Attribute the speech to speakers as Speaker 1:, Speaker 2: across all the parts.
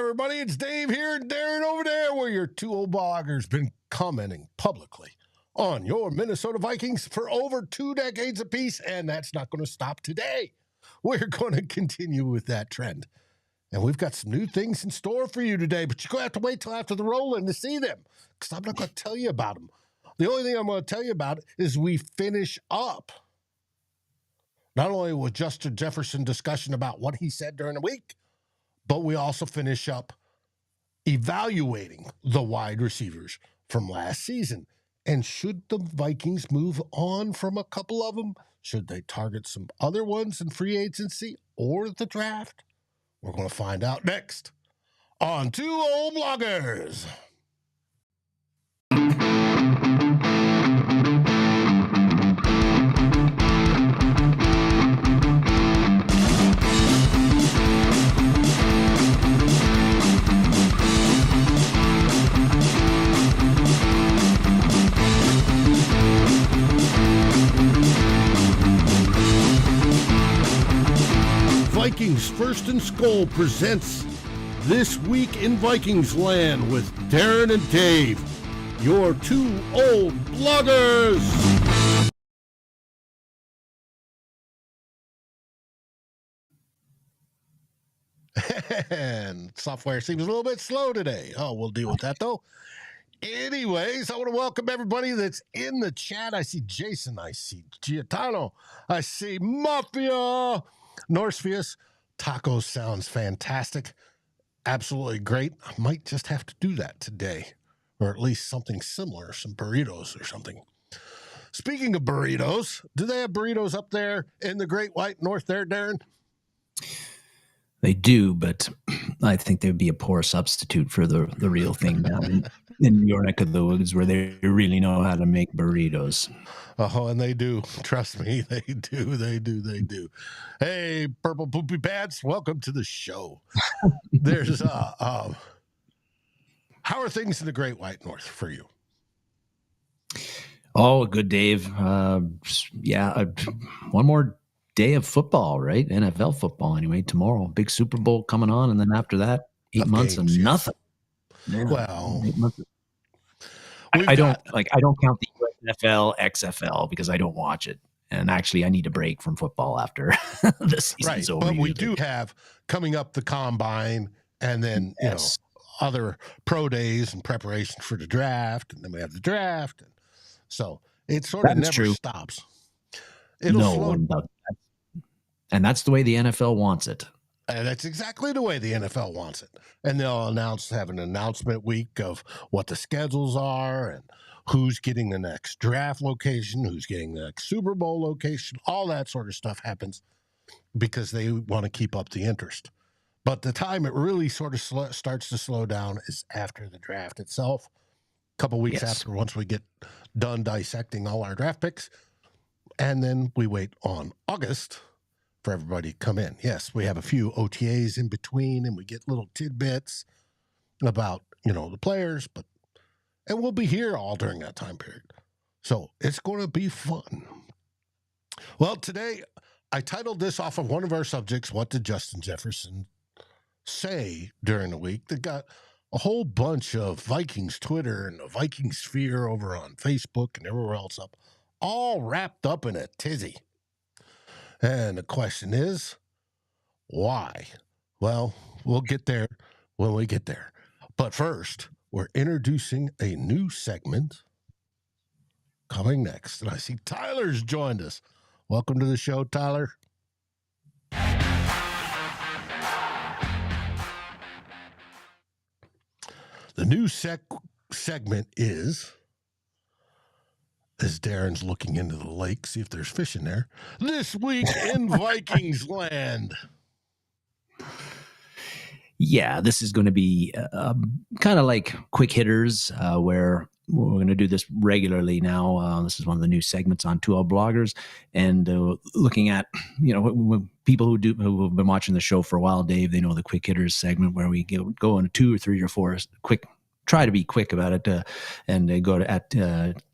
Speaker 1: everybody. It's Dave here and Darren over there, where your two old bloggers been commenting publicly on your Minnesota Vikings for over 2 decades apiece, and that's not going to stop today. We're going to continue with that trend. And we've got some new things in store for you today, but you're going to have to wait till after the roll-in to see them, because I'm not going to tell you about them. The only thing I'm going to tell you about is we finish up not only with Justin Jefferson discussion about what he said during the week, but we also finish up evaluating the wide receivers from last season. And should the Vikings move on from a couple of them? Should they target some other ones in free agency or the draft? We're going to find out next on Two Old Bloggers. Vikings First and SKOL presents This Week in Vikingsland with Darren and Dave, your two old bloggers. And software seems a little bit slow today. Oh, we'll deal with that though. Anyways, I want to welcome everybody that's in the chat. I see Jason, I see Giotano, I see Mafia. Norsefius, tacos sounds fantastic. Absolutely great. I might just have to do that today, or at least something similar, some burritos or something. Speaking of burritos, do they have burritos up there in the Great White North there, Darren?
Speaker 2: They do, but I think they'd be a poor substitute for the real thing down in your neck of the woods, where they really know how to make burritos.
Speaker 1: Oh, and they do. Trust me, they do. Hey, Purple Poopy Pants, welcome to the show. There's how are things in the Great White North for you?
Speaker 2: Oh, good, Dave. One more day of football, right? NFL football anyway. Tomorrow, big Super Bowl coming on, and then after that, 8 months of nothing. Yeah,
Speaker 1: well,
Speaker 2: 8 months. I don't count the NFL, XFL because I don't watch it. And actually, I need a break from football after the season's over.
Speaker 1: But we do have coming up the combine, and then other pro days and preparation for the draft, and then we have the draft. And so it sort of never stops.
Speaker 2: And that's the way the NFL wants it.
Speaker 1: And that's exactly the way the NFL wants it. And they'll have an announcement week of what the schedules are and who's getting the next draft location, who's getting the next Super Bowl location. All that sort of stuff happens because they want to keep up the interest. But the time it really sort of starts to slow down is after the draft itself. A couple weeks after, once we get done dissecting all our draft picks. And then we wait on August for everybody to come in. Yes, we have a few OTAs in between, and we get little tidbits about, the players, and we'll be here all during that time period. So it's going to be fun. Well, today I titled this off of one of our subjects, What Did Justin Jefferson Say During the Week? That got a whole bunch of Vikings Twitter and the Viking sphere over on Facebook and everywhere else up, all wrapped up in a tizzy. And the question is, why? Well, we'll get there when we get there. But first, we're introducing a new segment coming next. And I see Tyler's joined us. Welcome to the show, Tyler. The new segment is, as Darren's looking into the lake, see if there's fish in there, This Week in Vikingsland.
Speaker 2: Yeah, this is going to be kind of like quick hitters, where we're going to do this regularly now. This is one of the new segments on 2L Bloggers, and looking at, people who have been watching the show for a while, Dave, they know the quick hitters segment where we go on 2 or 3 or 4 quick, try to be quick about it, and go at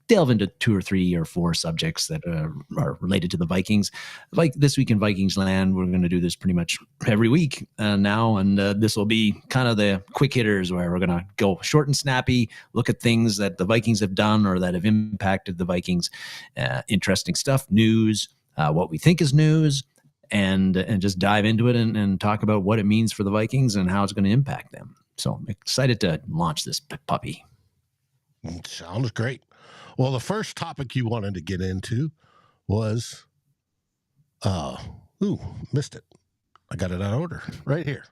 Speaker 2: delve into 2 or 3 or 4 subjects that are related to the Vikings. Like this week in Vikingsland, we're going to do this pretty much every week now, and this will be kind of the quick hitters where we're going to go short and snappy, look at things that the Vikings have done or that have impacted the Vikings, interesting stuff, news, what we think is news, and just dive into it and talk about what it means for the Vikings and how it's going to impact them. So I'm excited to launch this puppy.
Speaker 1: Sounds great. Well, the first topic you wanted to get into was, missed it. I got it out of order right here.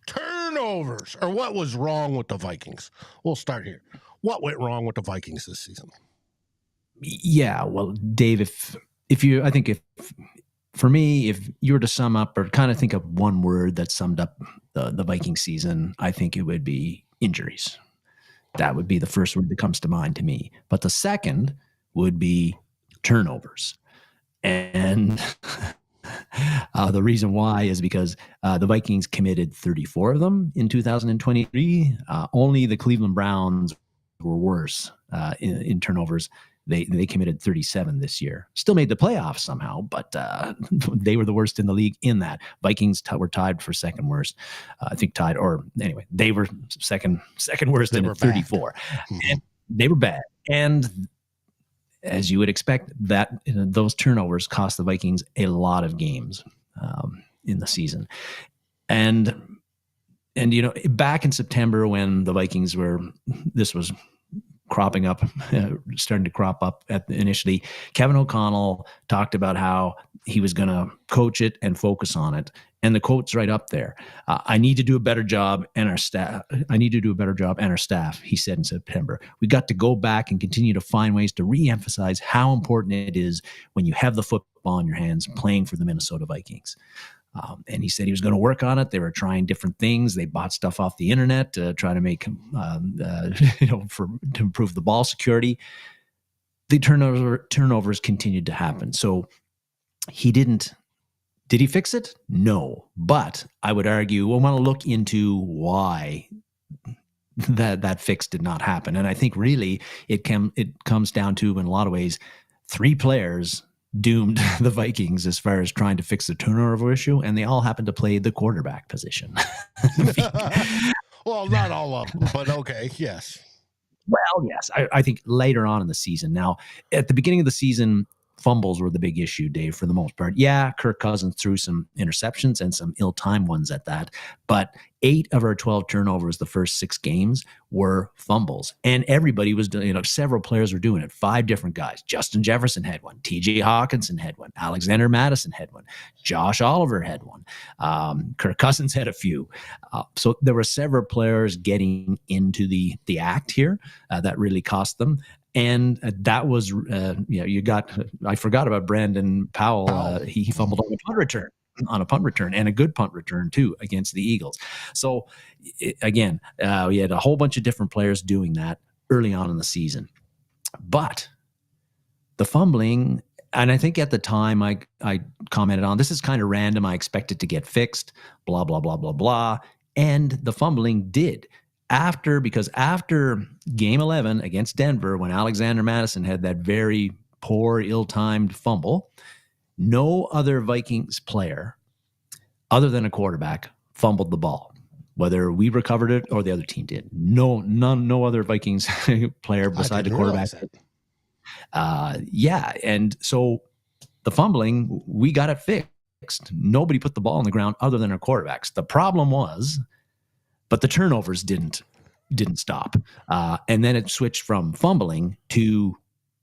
Speaker 1: Turnovers, or what was wrong with the Vikings. We'll start here. What went wrong with the Vikings this season?
Speaker 2: Yeah, well, Dave, if you were to sum up or kind of think of one word that summed up the Viking season, I think it would be injuries. That would be the first word that comes to mind to me. But the second would be turnovers. And the reason why is because the Vikings committed 34 of them in 2023. Only the Cleveland Browns were worse in turnovers. They committed 37 this year. Still made the playoffs somehow, but they were the worst in the league in that. Vikings were tied for second worst. I think tied, or anyway, they were second worst in 34. And they were bad. And as you would expect, that those turnovers cost the Vikings a lot of games in the season. And back in September when the Vikings this was cropping up, starting to crop up initially, Kevin O'Connell talked about how he was going to coach it and focus on it. And the quote's right up there. I need to do a better job and our staff. He said in September. We got to go back and continue to find ways to re-emphasize how important it is when you have the football in your hands playing for the Minnesota Vikings. And he said he was going to work on it. They were trying different things. They bought stuff off the internet to try to make, to improve the ball security. The turnovers continued to happen. So did he fix it? No. But I would argue we'll want to look into why that fix did not happen. And I think really it comes down to, in a lot of ways, 3 players doomed the Vikings as far as trying to fix the turnover issue, and they all happen to play the quarterback position.
Speaker 1: Well, not all of them, but okay, yes.
Speaker 2: Well, yes, I think later on in the season. Now, at the beginning of the season, fumbles were the big issue, Dave, for the most part. Yeah, Kirk Cousins threw some interceptions and some ill-timed ones at that, but 8 of our 12 turnovers the first 6 games were fumbles. And everybody was doing, several players were doing it. 5 different guys. Justin Jefferson had one. TJ Hawkinson had one. Alexander Madison had one. Josh Oliver had one. Kirk Cousins had a few. So there were several players getting into the act here that really cost them. And that was, I forgot about Brandon Powell. He fumbled on a punt return, and a good punt return too against the Eagles. So again, we had a whole bunch of different players doing that early on in the season. But the fumbling, and I think at the time I commented on, this is kind of random. I expect it to get fixed, blah, blah, blah, blah, blah. And the fumbling did. After game 11 against Denver, when Alexander Madison had that very poor, ill-timed fumble, no other Vikings player other than a quarterback fumbled the ball, whether we recovered it or the other team did. No other Vikings player besides the quarterback. And so the fumbling, we got it fixed. Nobody put the ball on the ground other than our quarterbacks. The problem was, but the turnovers didn't stop. And then it switched from fumbling to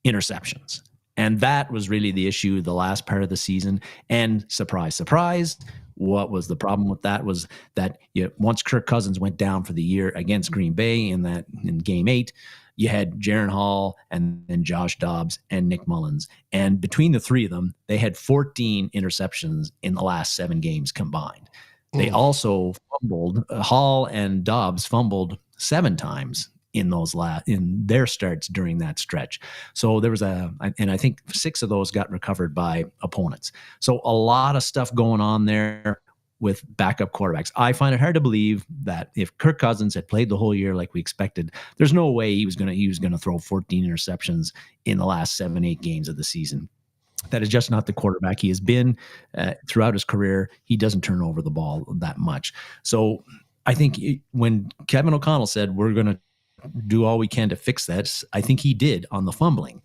Speaker 2: interceptions. And that was really the issue the last part of the season. And surprise, surprise, what was the problem with that was that once Kirk Cousins went down for the year against Green Bay in game 8, you had Jaron Hall and then Josh Dobbs and Nick Mullins. And between the 3 of them, they had 14 interceptions in the last 7 games combined. They also fumbled. Hall and Dobbs fumbled 7 times in their starts during that stretch. So there was and I think 6 of those got recovered by opponents. So a lot of stuff going on there with backup quarterbacks. I find it hard to believe that if Kirk Cousins had played the whole year like we expected, there's no way he was going to throw 14 interceptions in the last 7-8 games of the season. That is just not the quarterback he has been throughout his career. He doesn't turn over the ball that much. So I think when Kevin O'Connell said we're going to do all we can to fix that, I think he did on the fumbling.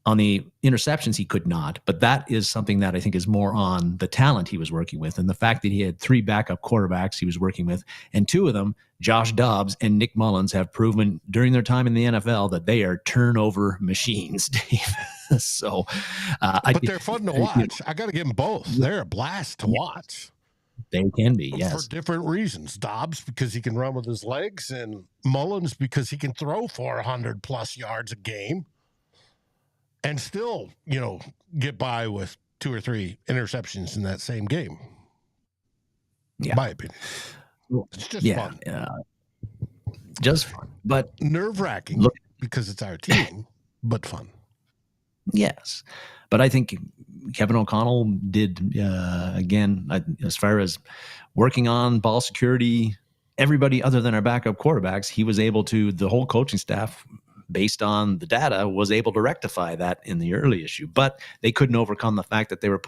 Speaker 2: On the interceptions, he could not, but that is something that I think is more on the talent he was working with and the fact that he had 3 backup quarterbacks he was working with, and 2 of them, Josh Dobbs and Nick Mullins, have proven during their time in the NFL that they are turnover machines, Dave. So,
Speaker 1: but they're fun to watch. I got to give them both. They're a blast to watch.
Speaker 2: They can be, yes.
Speaker 1: For different reasons. Dobbs, because he can run with his legs, and Mullins, because he can throw 400-plus yards a game. And still, get by with 2 or 3 interceptions in that same game.
Speaker 2: Yeah.
Speaker 1: My opinion. It's just fun.
Speaker 2: Just fun. But
Speaker 1: nerve-wracking because it's our team, but fun.
Speaker 2: Yes. But I think Kevin O'Connell did, again, as far as working on ball security, everybody other than our backup quarterbacks, he was able to, the whole coaching staff, based on the data, was able to rectify that in the early issue. But they couldn't overcome the fact that they were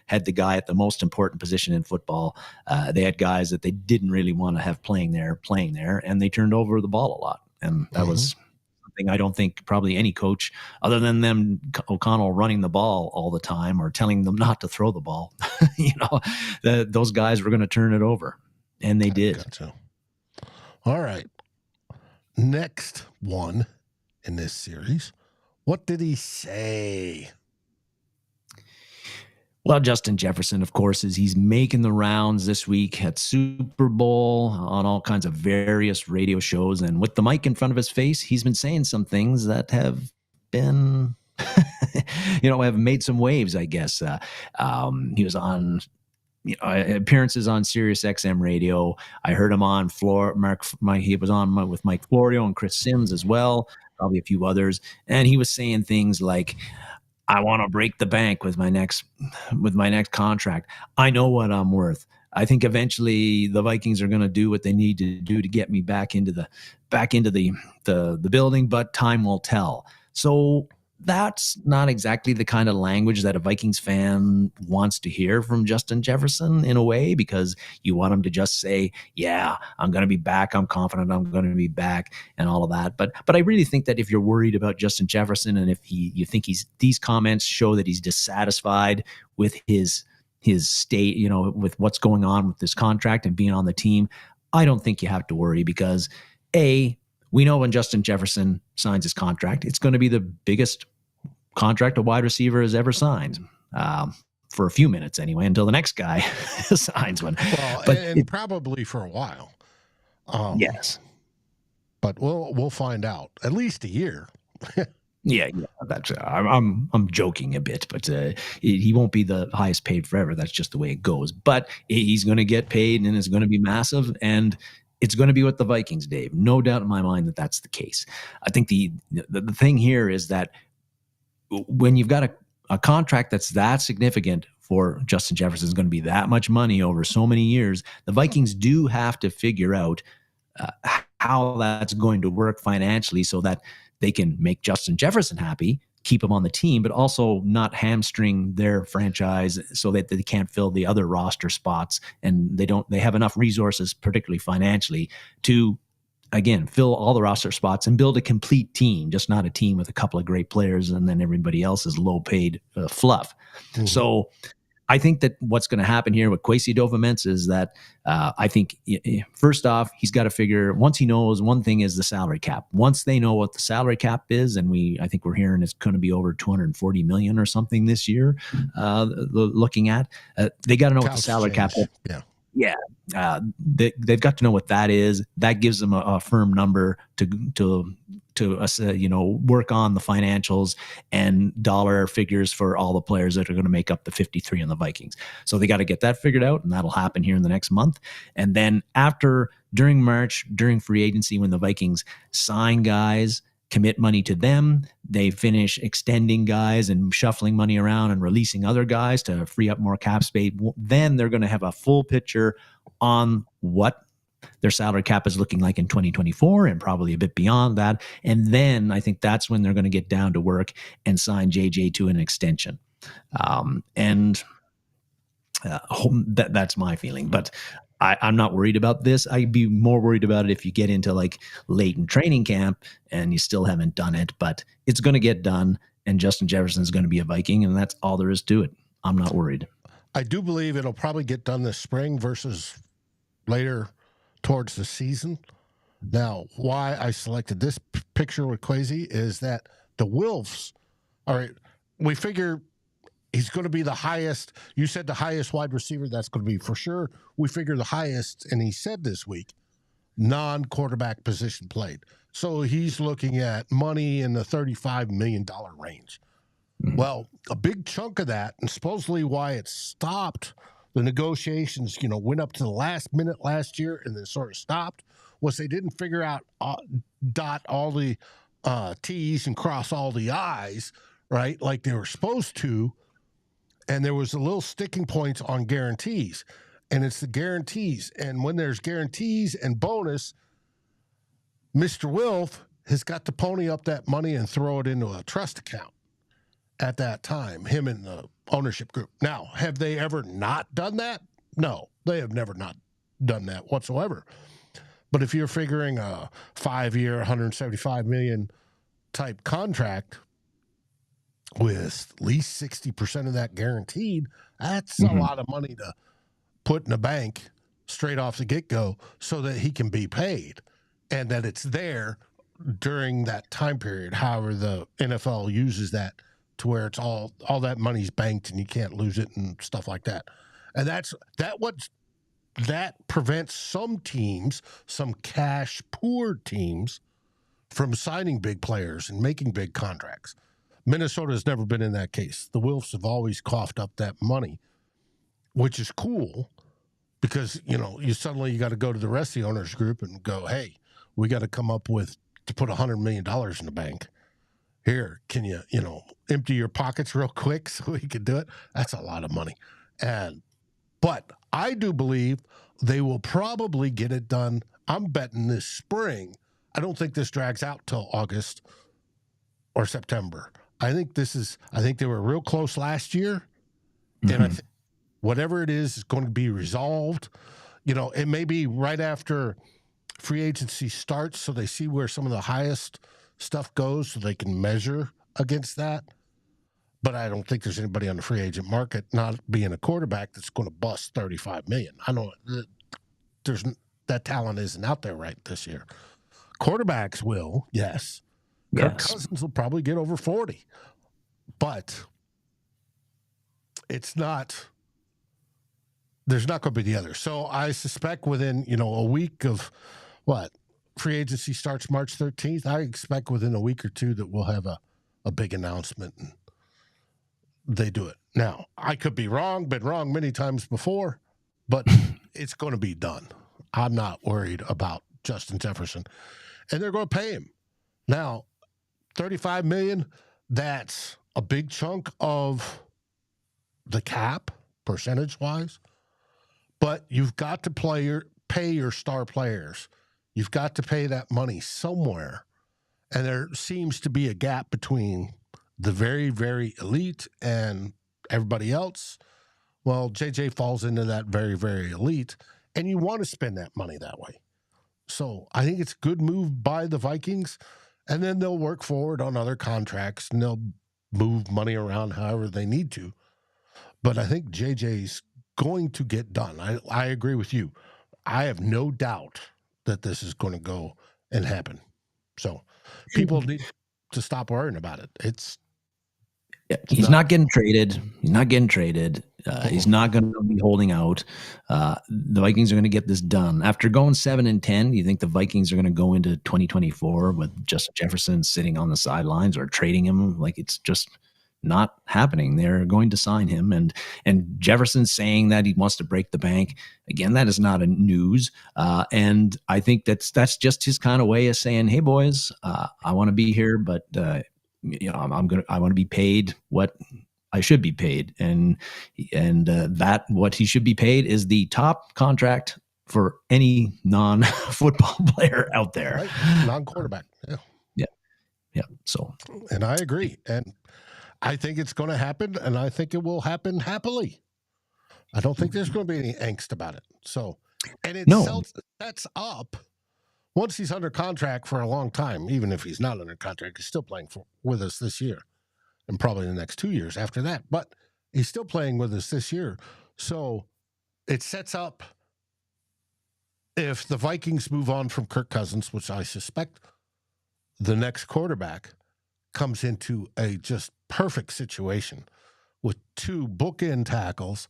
Speaker 2: had the guy at the most important position in football. They had guys that they didn't really want to have playing there, and they turned over the ball a lot. And that was something I don't think probably any coach, other than them, O'Connell running the ball all the time or telling them not to throw the ball, those guys were going to turn it over. And they did.
Speaker 1: Gotcha. All right. Next one in this series. What did he say?
Speaker 2: Well, Justin Jefferson, of course, he's making the rounds this week at Super Bowl on all kinds of various radio shows. And with the mic in front of his face, he's been saying some things that have been, have made some waves, I guess. He was on appearances on Sirius XM radio. I heard him on he was on with Mike Florio and Chris Sims as well, probably a few others. And he was saying things like, I want to break the bank with my next contract. I know what I'm worth. I think eventually the Vikings are going to do what they need to do to get me back into the building, but time will tell. So that's not exactly the kind of language that a Vikings fan wants to hear from Justin Jefferson in a way, because you want him to just say, yeah, I'm going to be back. I'm confident I'm going to be back and all of that. But I really think that if you're worried about Justin Jefferson and if you think these comments show that he's dissatisfied with his state, with what's going on with this contract and being on the team, I don't think you have to worry, because we know when Justin Jefferson signs his contract, it's going to be the biggest contract a wide receiver has ever signed, for a few minutes anyway, until the next guy signs one.
Speaker 1: Well, but probably for a while.
Speaker 2: Yes,
Speaker 1: but we'll find out. At least a year.
Speaker 2: Yeah, that's. I'm joking a bit, but he won't be the highest paid forever. That's just the way it goes. But he's going to get paid, and it's going to be massive, and it's going to be with the Vikings, Dave. No doubt in my mind that that's the case. I think the thing here is that when you've got a contract that's that significant for Justin Jefferson, is going to be that much money over so many years, the Vikings do have to figure out how that's going to work financially so that they can make Justin Jefferson happy, keep him on the team, but also not hamstring their franchise so that they can't fill the other roster spots, and they have enough resources, particularly financially, to again fill all the roster spots and build a complete team, just not a team with a couple of great players and then everybody else is low paid fluff. Mm-hmm. So I think that what's going to happen here with Kwesi Adofo-Mensah is that I think first off, he's got to figure, once he knows, one thing is the salary cap. Once they know what the salary cap is, and I think we're hearing it's going to be over $240 million or something this year, looking at, they got to know what the salary cap is. Yeah. They've got to know what that is. That gives them a firm number to work on the financials and dollar figures for all the players that are going to make up the 53 on the Vikings. So they got to get that figured out, and that'll happen here in the next month. And then during March, during free agency, when the Vikings sign guys commit money to them. They finish extending guys and shuffling money around and releasing other guys to free up more cap space. Then they're going to have a full picture on what their salary cap is looking like in 2024 and probably a bit beyond that. And then I think that's when they're going to get down to work and sign JJ to an extension. That's my feeling. But I'm not worried about this. I'd be more worried about it if you get into like late in training camp and you still haven't done it. But it's going to get done, and Justin Jefferson is going to be a Viking, and that's all there is to it. I'm not worried.
Speaker 1: I do believe it'll probably get done this spring versus later towards the season. Now, why I selected this picture with Kwesi is that the Wilfs, all right, we figure he's going to be the highest. You said the highest wide receiver. That's going to be for sure. We figure the highest, and he said this week, non-quarterback position played. So he's looking at money in the $35 million range. Mm-hmm. Well, a big chunk of that, and supposedly why it stopped, the negotiations, went up to the last minute last year and then sort of stopped, was they didn't figure out, dot all the T's and cross all the I's, right, like they were supposed to. And there was a little sticking points on guarantees, and it's the guarantees. And when there's guarantees and bonus, Mr. Wilf has got to pony up that money and throw it into a trust account at that time, him and the ownership group. Now, have they ever not done that? No, they have never not done that whatsoever. But if you're figuring a 5-year, $175 million type contract with at least 60% of that guaranteed, that's a lot of money to put in the bank straight off the get-go so that he can be paid and that it's there during that time period. However, the NFL uses that to where it's all that money's banked and you can't lose it and stuff like that. And that prevents some teams, some cash poor teams, from signing big players and making big contracts. Minnesota has never been in that case. The Wilfs have always coughed up that money, which is cool because, you got to go to the rest of the owners group and go, hey, we got to come up with to put $100 million in the bank. Here, can you, empty your pockets real quick so we can do it? That's a lot of money. But I do believe they will probably get it done. I'm betting this spring. I don't think this drags out till August or September. I think they were real close last year. Mm-hmm. And whatever it is going to be resolved. It may be right after free agency starts so they see where some of the highest stuff goes so they can measure against that. But I don't think there's anybody on the free agent market, not being a quarterback, that's going to bust $35 million. I know that talent isn't out there right this year. Quarterbacks will, yes. Kirk Cousins will probably get over 40, but it's not. There's not going to be the other. So I suspect within a week of free agency starts March 13th. I expect within a week or two that we'll have a big announcement and they do it. Now I could be wrong, been wrong many times before, but it's going to be done. I'm not worried about Justin Jefferson, and they're going to pay him now. $35 million, that's a big chunk of the cap, percentage-wise. But you've got to pay your star players. You've got to pay that money somewhere. And there seems to be a gap between the very, very elite and everybody else. Well, JJ falls into that very, very elite, and you want to spend that money that way. So I think it's a good move by the Vikings. And then they'll work forward on other contracts, and they'll move money around however they need to. But I think JJ's going to get done. I agree with you. I have no doubt that this is going to go and happen. So people need to stop worrying about it.
Speaker 2: He's not getting traded. He's not getting traded. He's not going to be holding out. The Vikings are going to get this done. After going 7-10, you think the Vikings are going to go into 2024 with Justin Jefferson sitting on the sidelines or trading him? Like, it's just not happening. They're going to sign him, and Jefferson saying that he wants to break the bank. Again, that is not a news, and I think that's just his kind of way of saying, "Hey, boys, I want to be here, but I want to be paid what I should be paid," and that what he should be paid is the top contract for any non-football player out there,
Speaker 1: right? Non-quarterback,
Speaker 2: yeah. So,
Speaker 1: and I agree, and I think it's going to happen, and I think it will happen happily. I don't think there's going to be any angst about it. So, and it sets up, once he's under contract for a long time, even if he's not under contract, he's still playing with us this year and probably the next 2 years after that. But he's still playing with us this year. So it sets up, if the Vikings move on from Kirk Cousins, which I suspect, the next quarterback comes into a just perfect situation with 2 bookend tackles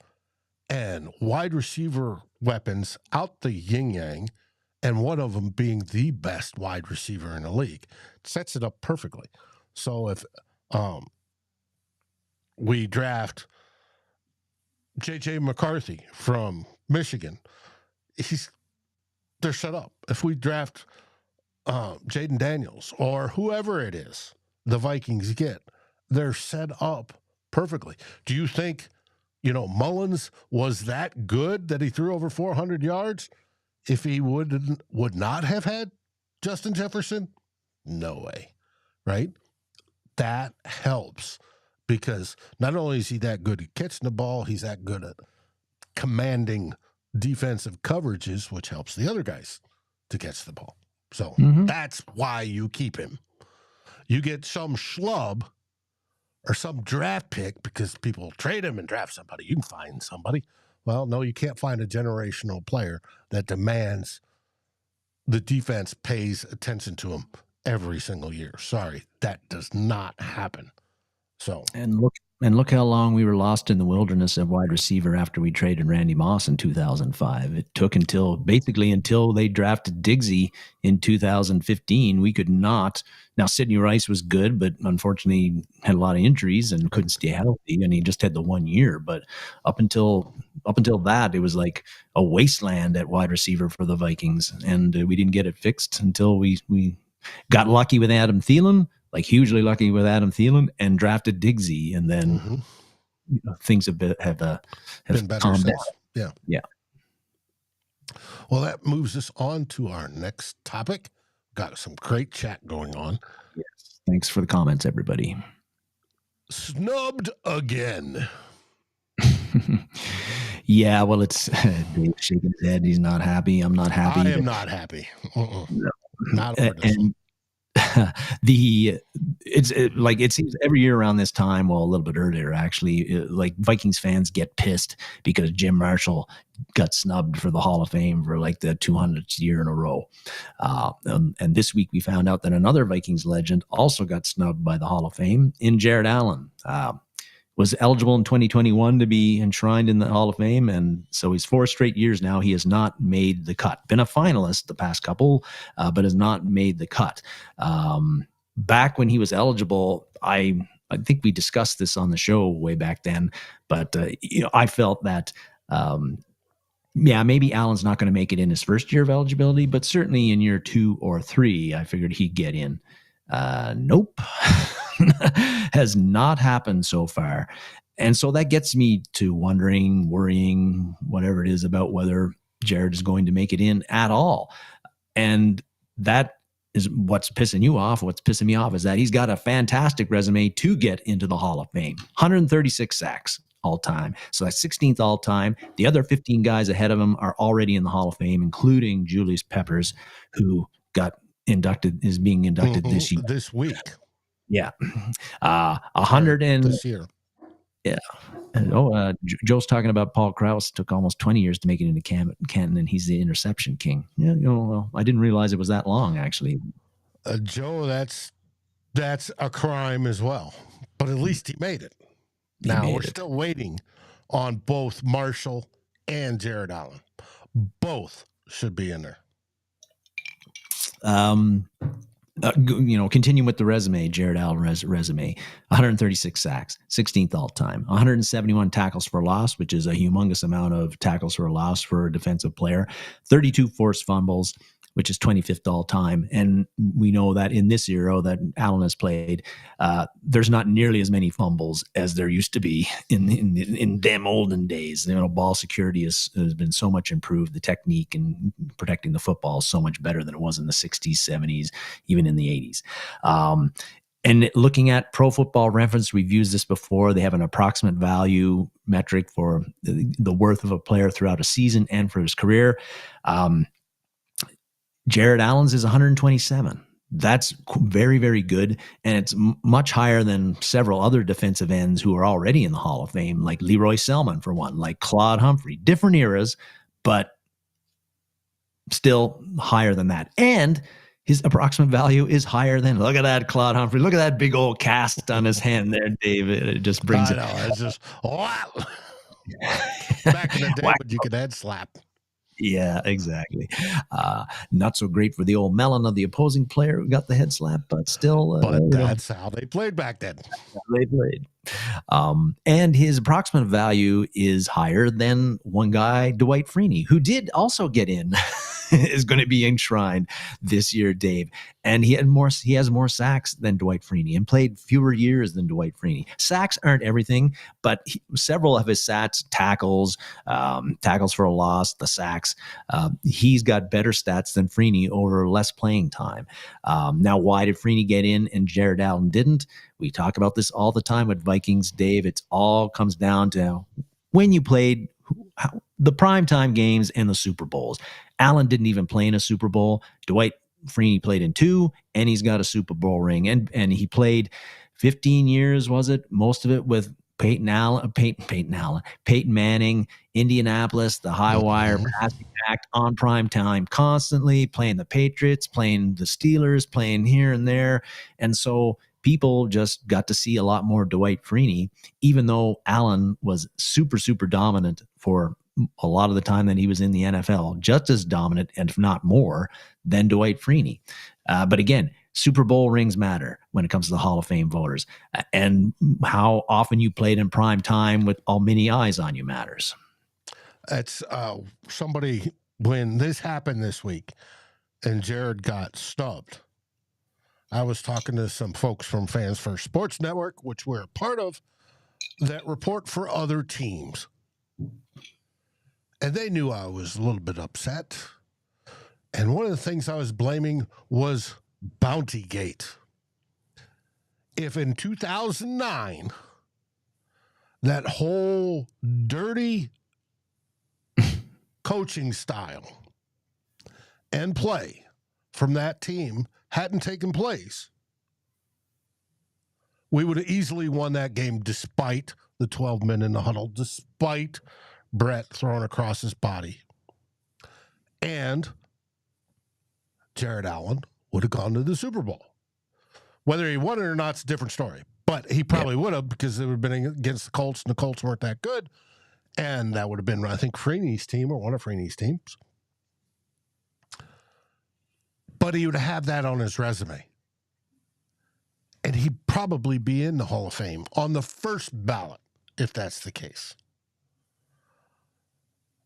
Speaker 1: and wide receiver weapons out the yin-yang, and one of them being the best wide receiver in the league. It sets it up perfectly. So if we draft J.J. McCarthy from Michigan, they're set up. If we draft Jaden Daniels or whoever it is the Vikings get, they're set up perfectly. Do you think, Mullins was that good that he threw over 400 yards if he would not have had Justin Jefferson? No way, right? That helps, because not only is he that good at catching the ball, he's that good at commanding defensive coverages, which helps the other guys to catch the ball. So that's why you keep him. You get some schlub or some draft pick because people trade him and draft somebody. You can find somebody. Well, no, you can't find a generational player that demands the defense pays attention to him every single year. Sorry, that does not happen. So
Speaker 2: and look how long we were lost in the wilderness of wide receiver after we traded Randy Moss in 2005. It took until they drafted Diggsy in 2015. We could not. Now, Sidney Rice was good, but unfortunately had a lot of injuries and couldn't stay healthy, and he just had the 1 year. But up until that, it was like a wasteland at wide receiver for the Vikings, and we didn't get it fixed until we got lucky with Adam Thielen. Like hugely lucky with Adam Thielen, and drafted Diggsy, and then things have been better calmed
Speaker 1: since.
Speaker 2: down. Yeah.
Speaker 1: Well, that moves us on to our next topic. Got some great chat going on.
Speaker 2: Yes. Thanks for the comments, everybody.
Speaker 1: Snubbed again.
Speaker 2: Yeah, well, it's Dave shaking his head. He's not happy. I'm not happy.
Speaker 1: I am not happy. No, not over this one.
Speaker 2: It seems every year around this time, well, a little bit earlier actually, like Vikings fans get pissed because Jim Marshall got snubbed for the Hall of Fame for like the 200th year in a row. And this week we found out that another Vikings legend also got snubbed by the Hall of Fame in Jared Allen. Was eligible in 2021 to be enshrined in the Hall of Fame, and so he's 4 straight years now. He has not made the cut. Been a finalist the past couple, but has not made the cut. Back when he was eligible, I think we discussed this on the show way back then, but I felt that maybe Allen's not going to make it in his first year of eligibility, but certainly in year 2 or 3, I figured he'd get in. Nope. Has not happened so far. And so that gets me to wondering, worrying, whatever it is, about whether Jared is going to make it in at all. And that is what's pissing you off. What's pissing me off is that he's got a fantastic resume to get into the Hall of Fame. 136 sacks all time. So that's 16th all time. The other 15 guys ahead of him are already in the Hall of Fame, including Julius Peppers, who is being inducted
Speaker 1: this week.
Speaker 2: Yeah. 100 and
Speaker 1: this year.
Speaker 2: Yeah. Joe's talking about Paul Krause. Took almost 20 years to make it into Canton, and he's the interception king. Yeah, well, I didn't realize it was that long, actually.
Speaker 1: Joe, that's a crime as well. But at least he made it. We're still waiting on both Marshall and Jared Allen. Both should be in there.
Speaker 2: Continue with the resume, Jared Allen resume, 136 sacks, 16th all time, 171 tackles for loss, which is a humongous amount of tackles for loss for a defensive player, 32 forced fumbles, which is 25th all time. And we know that in this era that Allen has played, there's not nearly as many fumbles as there used to be in them olden days. Ball security has been so much improved. The technique and protecting the football is so much better than it was in the 60s, 70s, even in the 80s. And looking at Pro Football Reference, we've used this before. They have an approximate value metric for the worth of a player throughout a season and for his career. Jared Allen's is 127. That's very, very good. And it's much higher than several other defensive ends who are already in the Hall of Fame, like Leroy Selman, for one, like Claude Humphrey. Different eras, but still higher than that. And his approximate value is higher than, look at that, Claude Humphrey. Look at that big old cast on his hand there, David. It just brings it.
Speaker 1: It's just, wow. Back in the day, when you could head slap.
Speaker 2: Yeah, exactly. Not so great for the old melon of the opposing player who got the head slap, but still.
Speaker 1: But that's how they played back then.
Speaker 2: They played. And his approximate value is higher than one guy, Dwight Freeney, who did also get in, is going to be enshrined this year, Dave. And he has more sacks than Dwight Freeney and played fewer years than Dwight Freeney. Sacks aren't everything, but several of his stats, tackles for a loss, the sacks, he's got better stats than Freeney over less playing time. Now, why did Freeney get in and Jared Allen didn't? We talk about this all the time with Vikings, Dave. It all comes down to when you played the primetime games and the Super Bowls. Allen didn't even play in a Super Bowl. Dwight Freeney played in 2, and he's got a Super Bowl ring. And he played 15 years, was it? Most of it with Peyton Manning, Indianapolis, the high wire passing act on prime time, constantly playing the Patriots, playing the Steelers, playing here and there. And so people just got to see a lot more Dwight Freeney, even though Allen was super, super dominant for a lot of the time that he was in the NFL, just as dominant, and if not more, than Dwight Freeney. But again, Super Bowl rings matter when it comes to the Hall of Fame voters, and how often you played in prime time with all many eyes on you matters.
Speaker 1: It's somebody, when this happened this week and Jared got snubbed, I was talking to some folks from Fans First Sports Network, which we're a part of, that report for other teams. And they knew I was a little bit upset. And one of the things I was blaming was Bountygate. If in 2009, that whole dirty coaching style and play from that team hadn't taken place, we would have easily won that game despite the 12 men in the huddle, despite Brett thrown across his body. And Jared Allen would have gone to the Super Bowl. Whether he won it or not is a different story. But he probably would have, because it would have been against the Colts, and the Colts weren't that good. And that would have been, I think, Freeney's team or one of Freeney's teams. But he would have that on his resume. And he'd probably be in the Hall of Fame on the first ballot, if that's the case.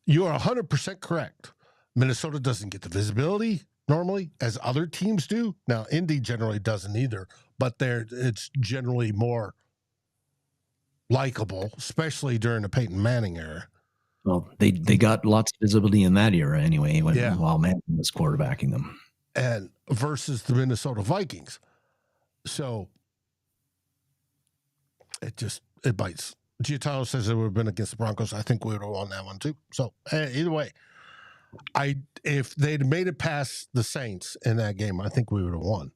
Speaker 1: You are 100% correct. Minnesota doesn't get the visibility normally as other teams do. Now, Indy generally doesn't either, but it's generally more likable, especially during the Peyton Manning era.
Speaker 2: Well, they got lots of visibility in that era anyway, while Manning was quarterbacking them.
Speaker 1: And versus the Minnesota Vikings. So it bites. Giotano says it would have been against the Broncos. I think we would have won that one too. So either way, if they'd made it past the Saints in that game, I think we would have won.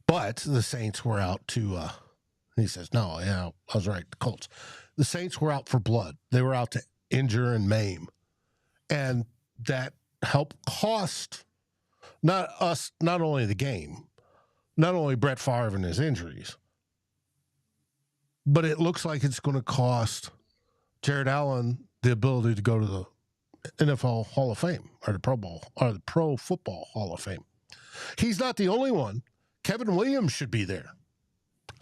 Speaker 1: But the Saints were out to, he says, no, yeah, I was right, the Colts. The Saints were out for blood. They were out to injure and maim. And that helped cost not only the game, not only Brett Favre and his injuries, but it looks like it's going to cost Jared Allen the ability to go to the NFL Hall of Fame or the Pro Bowl or the Pro Football Hall of Fame. He's not the only one. Kevin Williams should be there.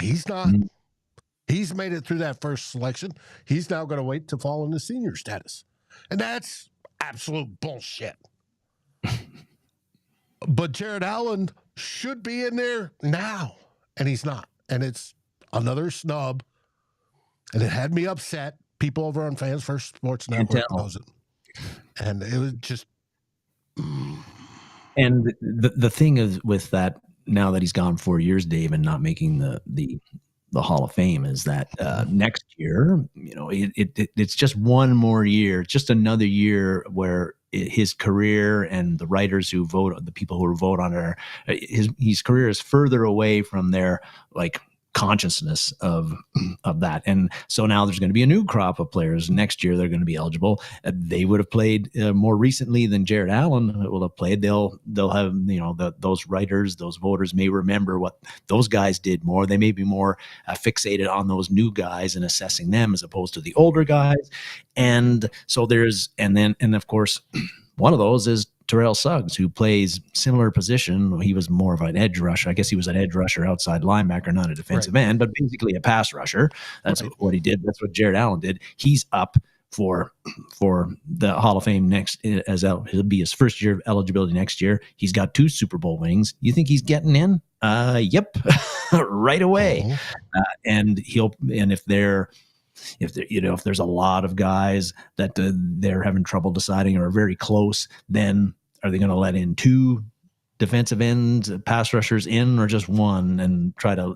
Speaker 1: He's not. He's made it through that first selection. He's now going to wait to fall into senior status. And that's absolute bullshit. But Jared Allen should be in there now, and he's not. And it's another snub. And it had me upset. People over on Fans First Sports Network knows it. And it was just...
Speaker 2: And the thing is with that, now that he's gone 4 years, Dave, and not making the Hall of Fame, is that next year, it's just one more year, just another year where his career and the writers who vote, the people who vote on his career is further away from their consciousness of that. And so now there's going to be a new crop of players next year. They're going to be eligible. They would have played more recently than Jared Allen will have played. They'll have, those writers, those voters may remember what those guys did more. They may be more fixated on those new guys and assessing them as opposed to the older guys. And so and of course, one of those is Terrell Suggs, who plays similar position. He was more of an edge rusher. I guess he was an edge rusher, outside linebacker, not a defensive end, but basically a pass rusher. That's what he did. That's what Jared Allen did. He's up for the Hall of Fame next, it'll be his first year of eligibility next year. He's got 2 Super Bowl rings. You think he's getting in? Yep, right away. And if there's a lot of guys that they're having trouble deciding or are very close, then are they going to let in 2 defensive ends, pass rushers in, or just one, and try to,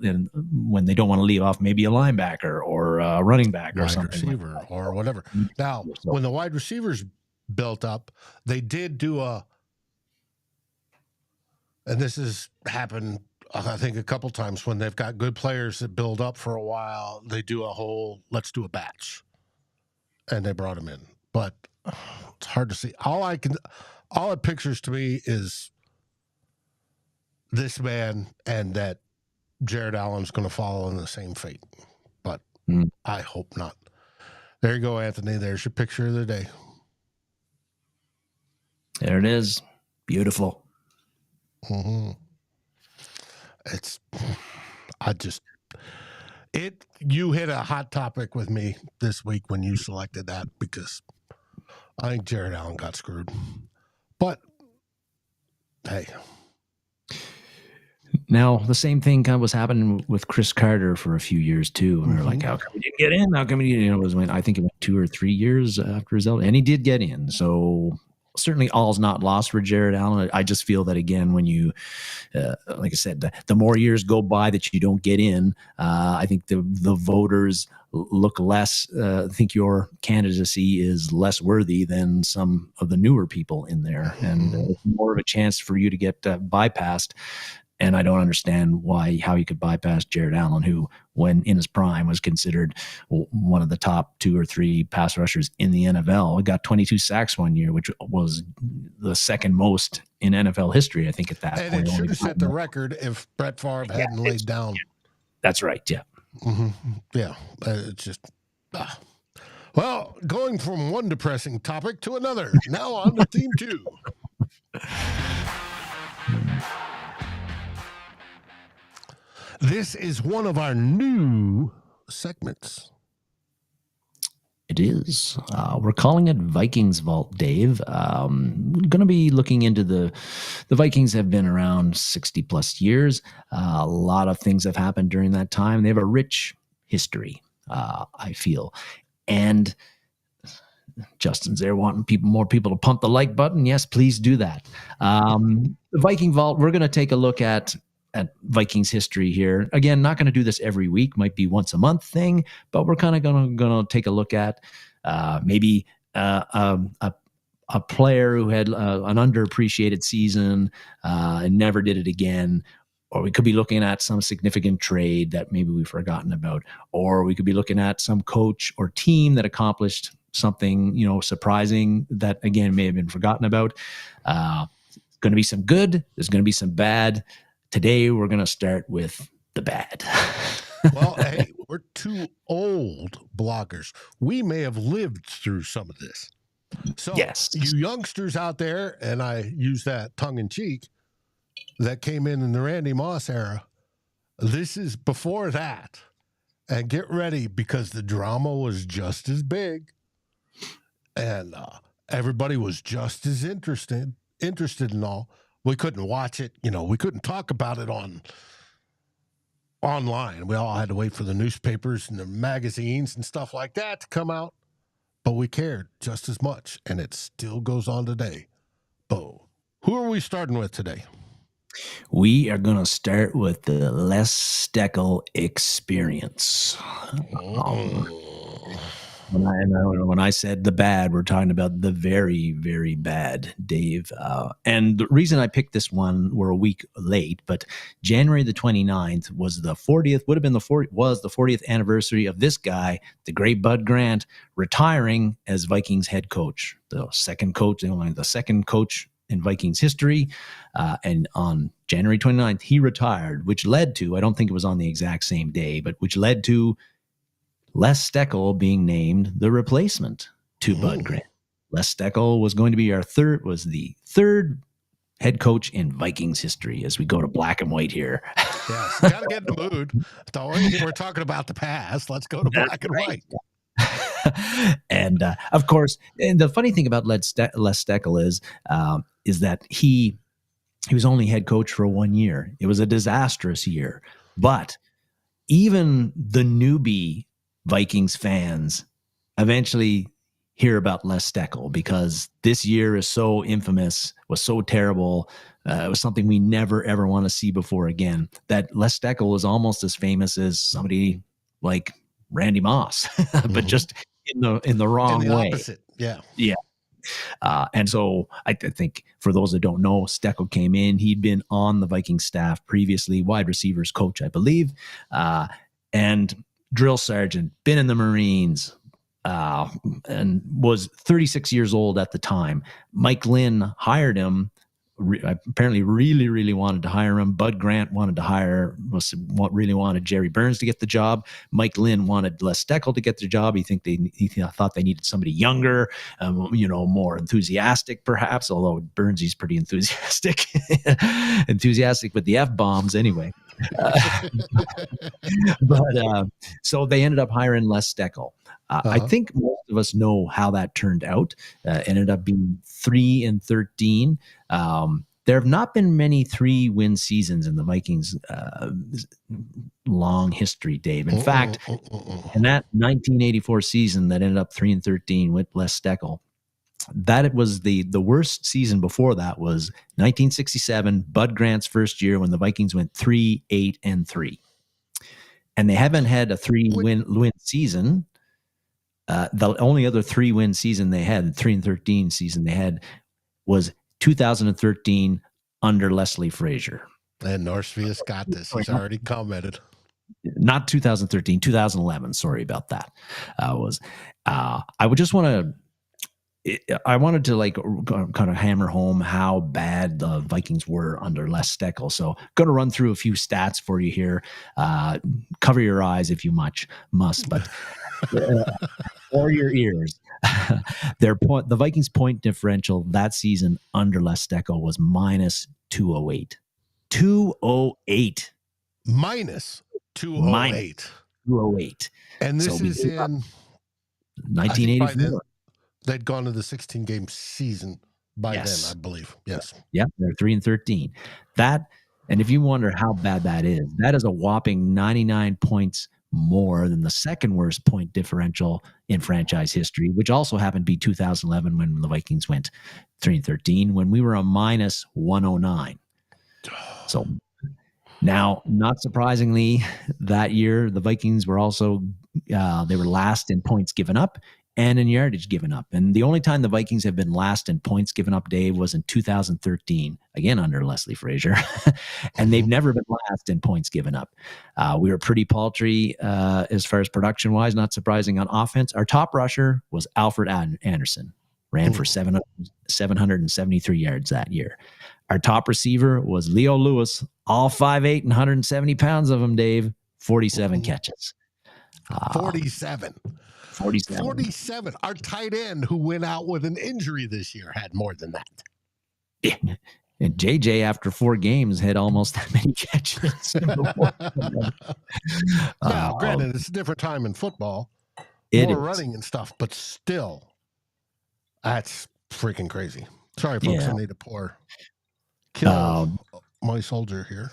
Speaker 2: when they don't want to leave off, maybe a linebacker or a running back or something,
Speaker 1: receiver or whatever. Now, when the wide receivers built up, they did do and this has happened, I think, a couple times when they've got good players that build up for a while, they do a whole, let's do a batch. And they brought him in. But it's hard to see. All it pictures to me is this man, and that Jared Allen's going to follow in the same fate. But I hope not. There you go, Anthony. There's your picture of the day.
Speaker 2: There it is. Beautiful.
Speaker 1: Mm-hmm. You hit a hot topic with me this week when you selected that, because I think Jared Allen got screwed. But hey.
Speaker 2: Now, the same thing kind of was happening with Chris Carter for a few years too. And we were like, how come he didn't get in? How come he didn't? I think it went 2 or 3 years after his and he did get in. So certainly all's not lost for Jared Allen. I just feel that, again, when you, like I said, the more years go by that you don't get in, I think the voters look less, think your candidacy is less worthy than some of the newer people in there. And it's more of a chance for you to get bypassed. And I don't understand how you could bypass Jared Allen, who, when in his prime, was considered one of the top 2 or 3 pass rushers in the NFL. He got 22 sacks one year, which was the second most in NFL history, I think, at that point.
Speaker 1: And it should have set the record if Brett Favre hadn't laid down.
Speaker 2: That's right, yeah.
Speaker 1: Mm-hmm. Yeah, it's just... Well, going from one depressing topic to another. Now on to theme 2. This is one of our new segments.
Speaker 2: It is. We're calling it Vikings Vault, Dave. Going to be looking into the Vikings have been around 60 plus years. A lot of things have happened during that time. They have a rich history, I feel. And Justin's there wanting more people to pump the like button. Yes, please do that. The Viking Vault, we're going to take a look at Vikings history here. Again, not going to do this every week, might be once a month thing, but we're kind of going to take a look at maybe a player who had an underappreciated season and never did it again. Or we could be looking at some significant trade that maybe we've forgotten about. Or we could be looking at some coach or team that accomplished something, surprising that, again, may have been forgotten about. Going to be some good. There's going to be some bad. Today, we're going to start with the bad.
Speaker 1: Well, hey, we're 2 old bloggers. We may have lived through some of this. So,
Speaker 2: yes,
Speaker 1: you youngsters out there, and I use that tongue in cheek, that came in the Randy Moss era. This is before that. And get ready because the drama was just as big. And everybody was just as interested in all. We couldn't watch it. We couldn't talk about it online. We all had to wait for the newspapers and the magazines and stuff like that to come out. But we cared just as much. And it still goes on today. Who are we starting with today?
Speaker 2: We are going to start with the Les Steckel experience. When I said the bad, we're talking about the very, very bad, Dave. And the reason I picked this one, we're a week late, but January the 29th was the 40th anniversary of this guy, the great Bud Grant, retiring as Vikings head coach, the second coach in Vikings history. And on January 29th, he retired, which led to, I don't think it was on the exact same day, but which led to Les Steckel being named the replacement to Bud Grant. Les Steckel was going to be the third head coach in Vikings history as we go to black and white here.
Speaker 1: Yes, got to get in the mood. Don't worry, we're talking about the past. Let's go to black and white.
Speaker 2: And of course, and the funny thing about Les Steckel is that he was only head coach for 1 year. It was a disastrous year, but even the newbie Vikings fans eventually hear about Les Steckel because this year is so infamous, was so terrible. It was something we never, ever want to see before again. That Les Steckel is almost as famous as somebody like Randy Moss, but just in the wrong way.
Speaker 1: Opposite. Yeah.
Speaker 2: Yeah. And so I think for those that don't know, Steckel came in. He'd been on the Viking staff previously, wide receivers coach, I believe, and drill sergeant, been in the Marines, and was 36 years old at the time. Mike Lynn hired him. Apparently really, really wanted to hire him. Bud Grant wanted Jerry Burns to get the job. Mike Lynn wanted Les Steckel to get the job. He thought they needed somebody younger, more enthusiastic perhaps, although Burnsy's pretty enthusiastic with the F-bombs anyway. So they ended up hiring Les Steckel. I think most of us know how that turned out. Ended up being 3-13. There have not been many 3-win seasons in the Vikings' long history, Dave. In fact, in that 1984 season that ended up 3-13 with Les Steckel, that it was the worst season before that was 1967, Bud Grant's first year when the Vikings went 3-8-3. And they haven't had a 3-win season. The only other 3-win season they had, 3-13 season they had, was 2013 under Leslie Frazier.
Speaker 1: And Northvia's got this. He's already commented.
Speaker 2: Not 2013, 2011. Sorry about that. I wanted to kind of hammer home how bad the Vikings were under Les Steckel. So going to run through a few stats for you here. Cover your eyes if you must, but or your ears. The Vikings point differential that season under Les Steckel was minus 208. 208.
Speaker 1: Minus 208.
Speaker 2: 208.
Speaker 1: And this is in
Speaker 2: 1984.
Speaker 1: They'd gone to the 16-game season by then, I believe. Yes.
Speaker 2: Yep, they're 3-13. And if you wonder how bad that is a whopping 99 points more than the second worst point differential in franchise history, which also happened to be 2011 when the Vikings went 3-13, when we were a minus 109. So now, not surprisingly, that year the Vikings were also they were last in points given up and in yardage given up. And the only time the Vikings have been last in points given up, Dave, was in 2013, again under Leslie Frazier. And they've never been last in points given up. We were pretty paltry as far as production-wise, not surprising on offense. Our top rusher was Alfred Anderson, ran for 773 yards that year. Our top receiver was Leo Lewis, all 5'8" and 170 pounds of him, Dave, 47 catches.
Speaker 1: 47.
Speaker 2: 47.
Speaker 1: 47. Our tight end who went out with an injury this year had more than that.
Speaker 2: Yeah. And JJ, after 4 games, had almost that many catches.
Speaker 1: Now, granted, it's a different time in football, more running and stuff, but still, that's freaking crazy. Sorry, folks, I need to kill my soldier here.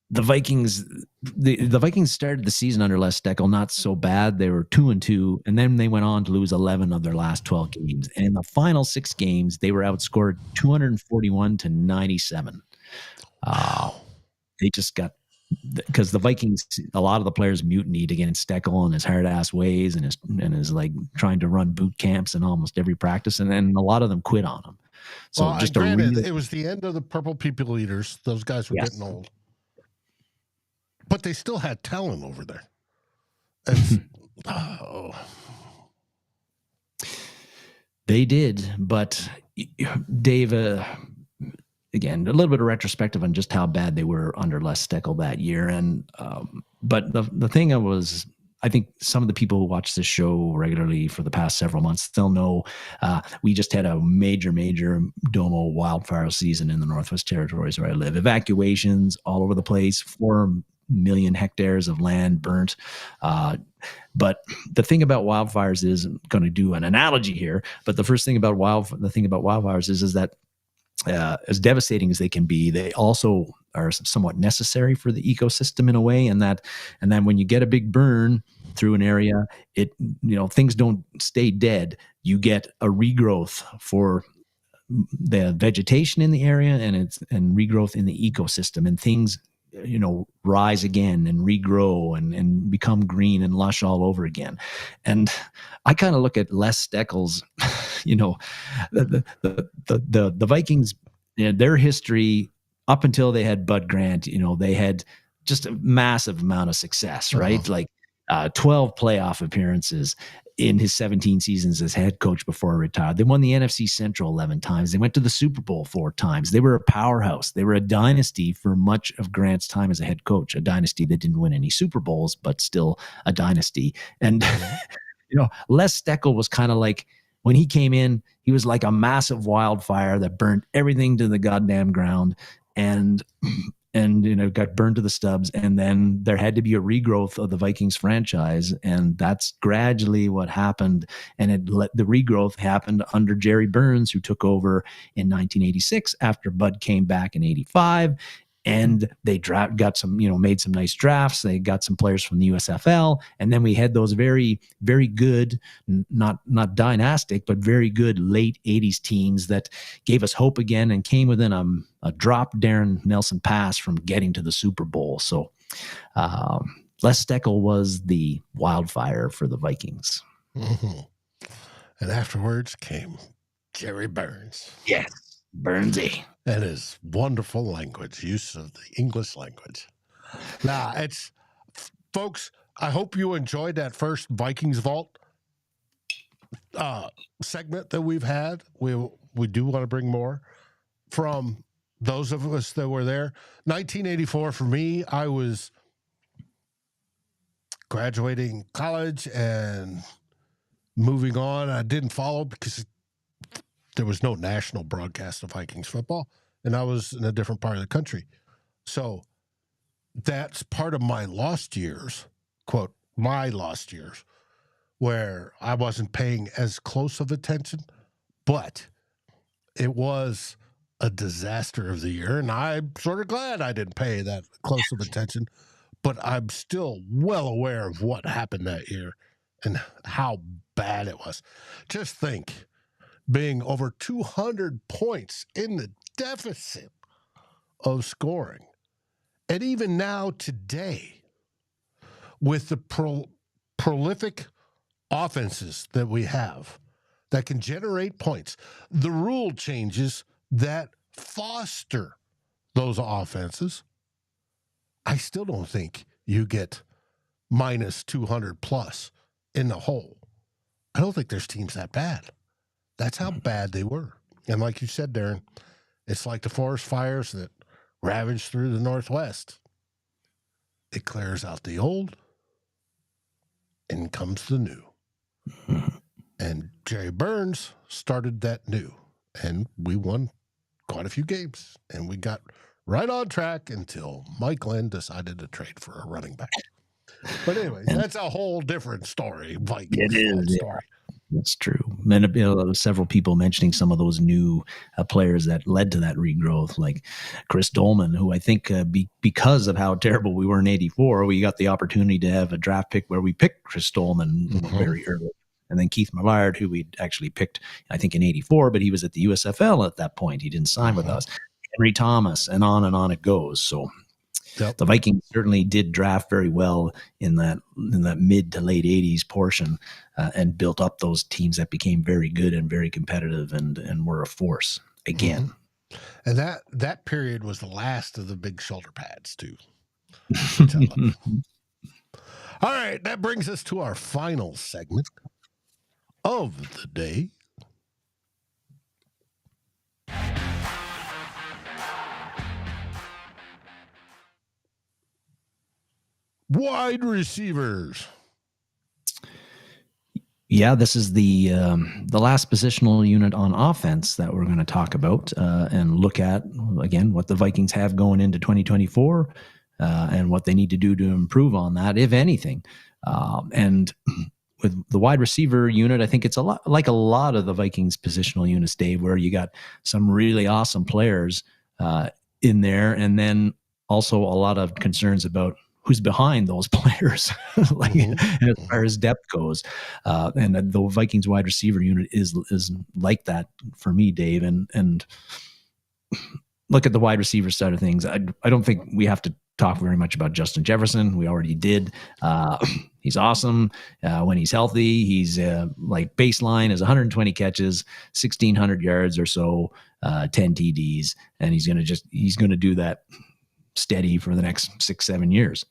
Speaker 2: The Vikings, the Vikings started the season under Les Steckel not so bad. They were 2-2, and then they went on to lose 11 of their last 12 games. And in the final 6 games, they were outscored 241-97. They just got, because the Vikings, a lot of the players mutinied against Steckel and his hard ass ways and his like trying to run boot camps in almost every practice, and then a lot of them quit on him. So
Speaker 1: well, granted, it was the end of the Purple People Eaters. Those guys were getting old. But they still had talent over there.
Speaker 2: They did, but Dave, again, a little bit of retrospective on just how bad they were under Les Steckel that year. And but the thing I think some of the people who watch this show regularly for the past several months, they'll know we just had a major Domo wildfire season in the Northwest Territories where I live. Evacuations all over the place, 4 million hectares of land burnt. But the thing about wildfires is, I'm going to do an analogy here, but the first thing about wildfires is that as devastating as they can be, they also are somewhat necessary for the ecosystem in a way. And then when you get a big burn through an area, things don't stay dead. You get a regrowth for the vegetation in the area and regrowth in the ecosystem, and things rise again and regrow and become green and lush all over again. And I kind of look at Les Steckel's, the Vikings, their history up until they had Bud Grant, they had just a massive amount of success, right? Uh-huh. Like 12 playoff appearances in his 17 seasons as head coach before he retired. They won the NFC Central 11 times. They went to the Super Bowl 4 times. They were a powerhouse. They were a dynasty for much of Grant's time as a head coach, a dynasty that didn't win any Super Bowls, but still a dynasty. And, Les Steckel was kind of like, when he came in, he was like a massive wildfire that burned everything to the goddamn ground and got burned to the stubs. And then there had to be a regrowth of the Vikings franchise. And that's gradually what happened. And the regrowth happened under Jerry Burns, who took over in 1986 after Bud came back in 85. And they got some, made some nice drafts. They got some players from the USFL. And then we had those very, very good, not dynastic, but very good late 80s teams that gave us hope again and came within a drop Darren Nelson pass from getting to the Super Bowl. So Les Steckel was the wildfire for the Vikings.
Speaker 1: Mm-hmm. And afterwards came Jerry Burns.
Speaker 2: Yes, Burnsy.
Speaker 1: That is wonderful language, use of the English language. Now, folks, I hope you enjoyed that first Vikings Vault segment that we've had. We do want to bring more from those of us that were there. 1984, for me, I was graduating college and moving on. I didn't follow because there was no national broadcast of Vikings football, and I was in a different part of the country. So that's part of my lost years, quote, my lost years, where I wasn't paying as close of attention, but it was a disaster of the year, and I'm sort of glad I didn't pay that close of attention, but I'm still well aware of what happened that year and how bad it was. Just think, being over 200 points in the deficit of scoring. And even now today, with the prolific offenses that we have that can generate points, the rule changes that foster those offenses, I still don't think you get minus 200 plus in the hole. I don't think there's teams that bad. That's how bad they were. And like you said, Darren, it's like the forest fires that ravage through the Northwest. It clears out the old, and comes the new. And Jerry Burns started that new, and we won quite a few games, and we got right on track until Mike Glenn decided to trade for a running back. But anyways, that's a whole different story. Vikings Vault story.
Speaker 2: That's true. And several people mentioning some of those new players that led to that regrowth, like Chris Dolman, who I think because of how terrible we were in '84, we got the opportunity to have a draft pick where we picked Chris Dolman very early. And then Keith Millard, who we'd actually picked, I think, in '84, but he was at the USFL at that point. He didn't sign with us. Henry Thomas, and on it goes. So the Vikings certainly did draft very well in that mid to late '80s portion, and built up those teams that became very good and very competitive and were a force again.
Speaker 1: And that period was the last of the big shoulder pads too. All right, that brings us to our final segment of the day. Wide receivers.
Speaker 2: Yeah, this is the last positional unit on offense that we're going to talk about and look at, again, what the Vikings have going into 2024 and what they need to do to improve on that, if anything. And with the wide receiver unit, I think it's a lot of the Vikings positional units, Dave, where you got some really awesome players in there, and then also a lot of concerns about who's behind those players, as far as depth goes. And the Vikings wide receiver unit is like that for me, Dave. And look at the wide receiver side of things. I don't think we have to talk very much about Justin Jefferson. We already did. He's awesome when he's healthy. He's like baseline is 120 catches, 1,600 yards or so, 10 TDs, and he's going to do that steady for the next 6-7 years.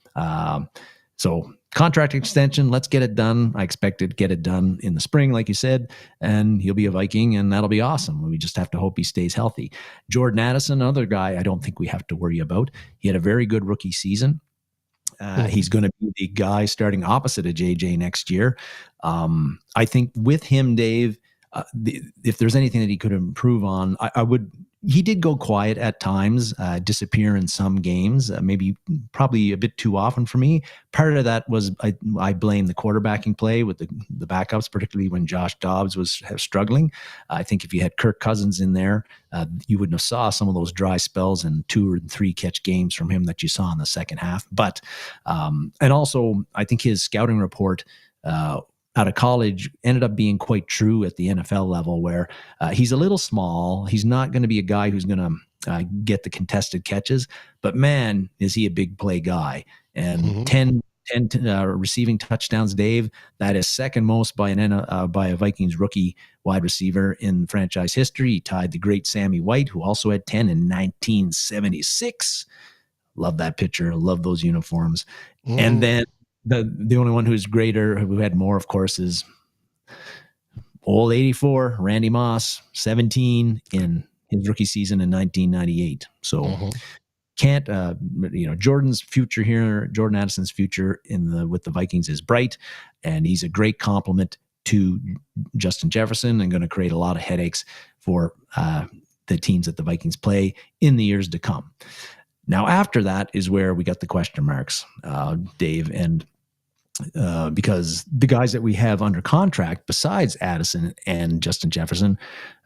Speaker 2: So contract extension, let's get it done. I expect to get it done in the spring, like you said, and he'll be a Viking, and that'll be awesome. We just have to hope he stays healthy. Jordan Addison, another guy I don't think we have to worry about. He had a very good rookie season. He's going to be the guy starting opposite of JJ next year. I think with him, Dave, if there's anything that he could improve on, I would. He did go quiet at times, disappear in some games, probably a bit too often for me. Part of that was I blame the quarterbacking play with the backups, particularly when Josh Dobbs was struggling. I think if you had Kirk Cousins in there, you wouldn't have saw some of those dry spells and 2 or 3 catch games from him that you saw in the second half. But and also, I think his scouting report out of college ended up being quite true at the NFL level, where he's a little small. He's not going to be a guy who's going to get the contested catches, but man, is he a big play guy. And 10 receiving touchdowns, Dave, that is second most by a Vikings rookie wide receiver in franchise history. He tied the great Sammy White, who also had 10 in 1976. Love that picture. Love those uniforms. And then the only one who's greater, who had more, of course, is old '84, Randy Moss, 17 in his rookie season in 1998. So can't, Jordan's future here, Jordan Addison's future with the Vikings is bright, and he's a great complement to Justin Jefferson and going to create a lot of headaches for the teams that the Vikings play in the years to come. Now, after that is where we got the question marks, Dave, and because the guys that we have under contract besides Addison and Justin Jefferson,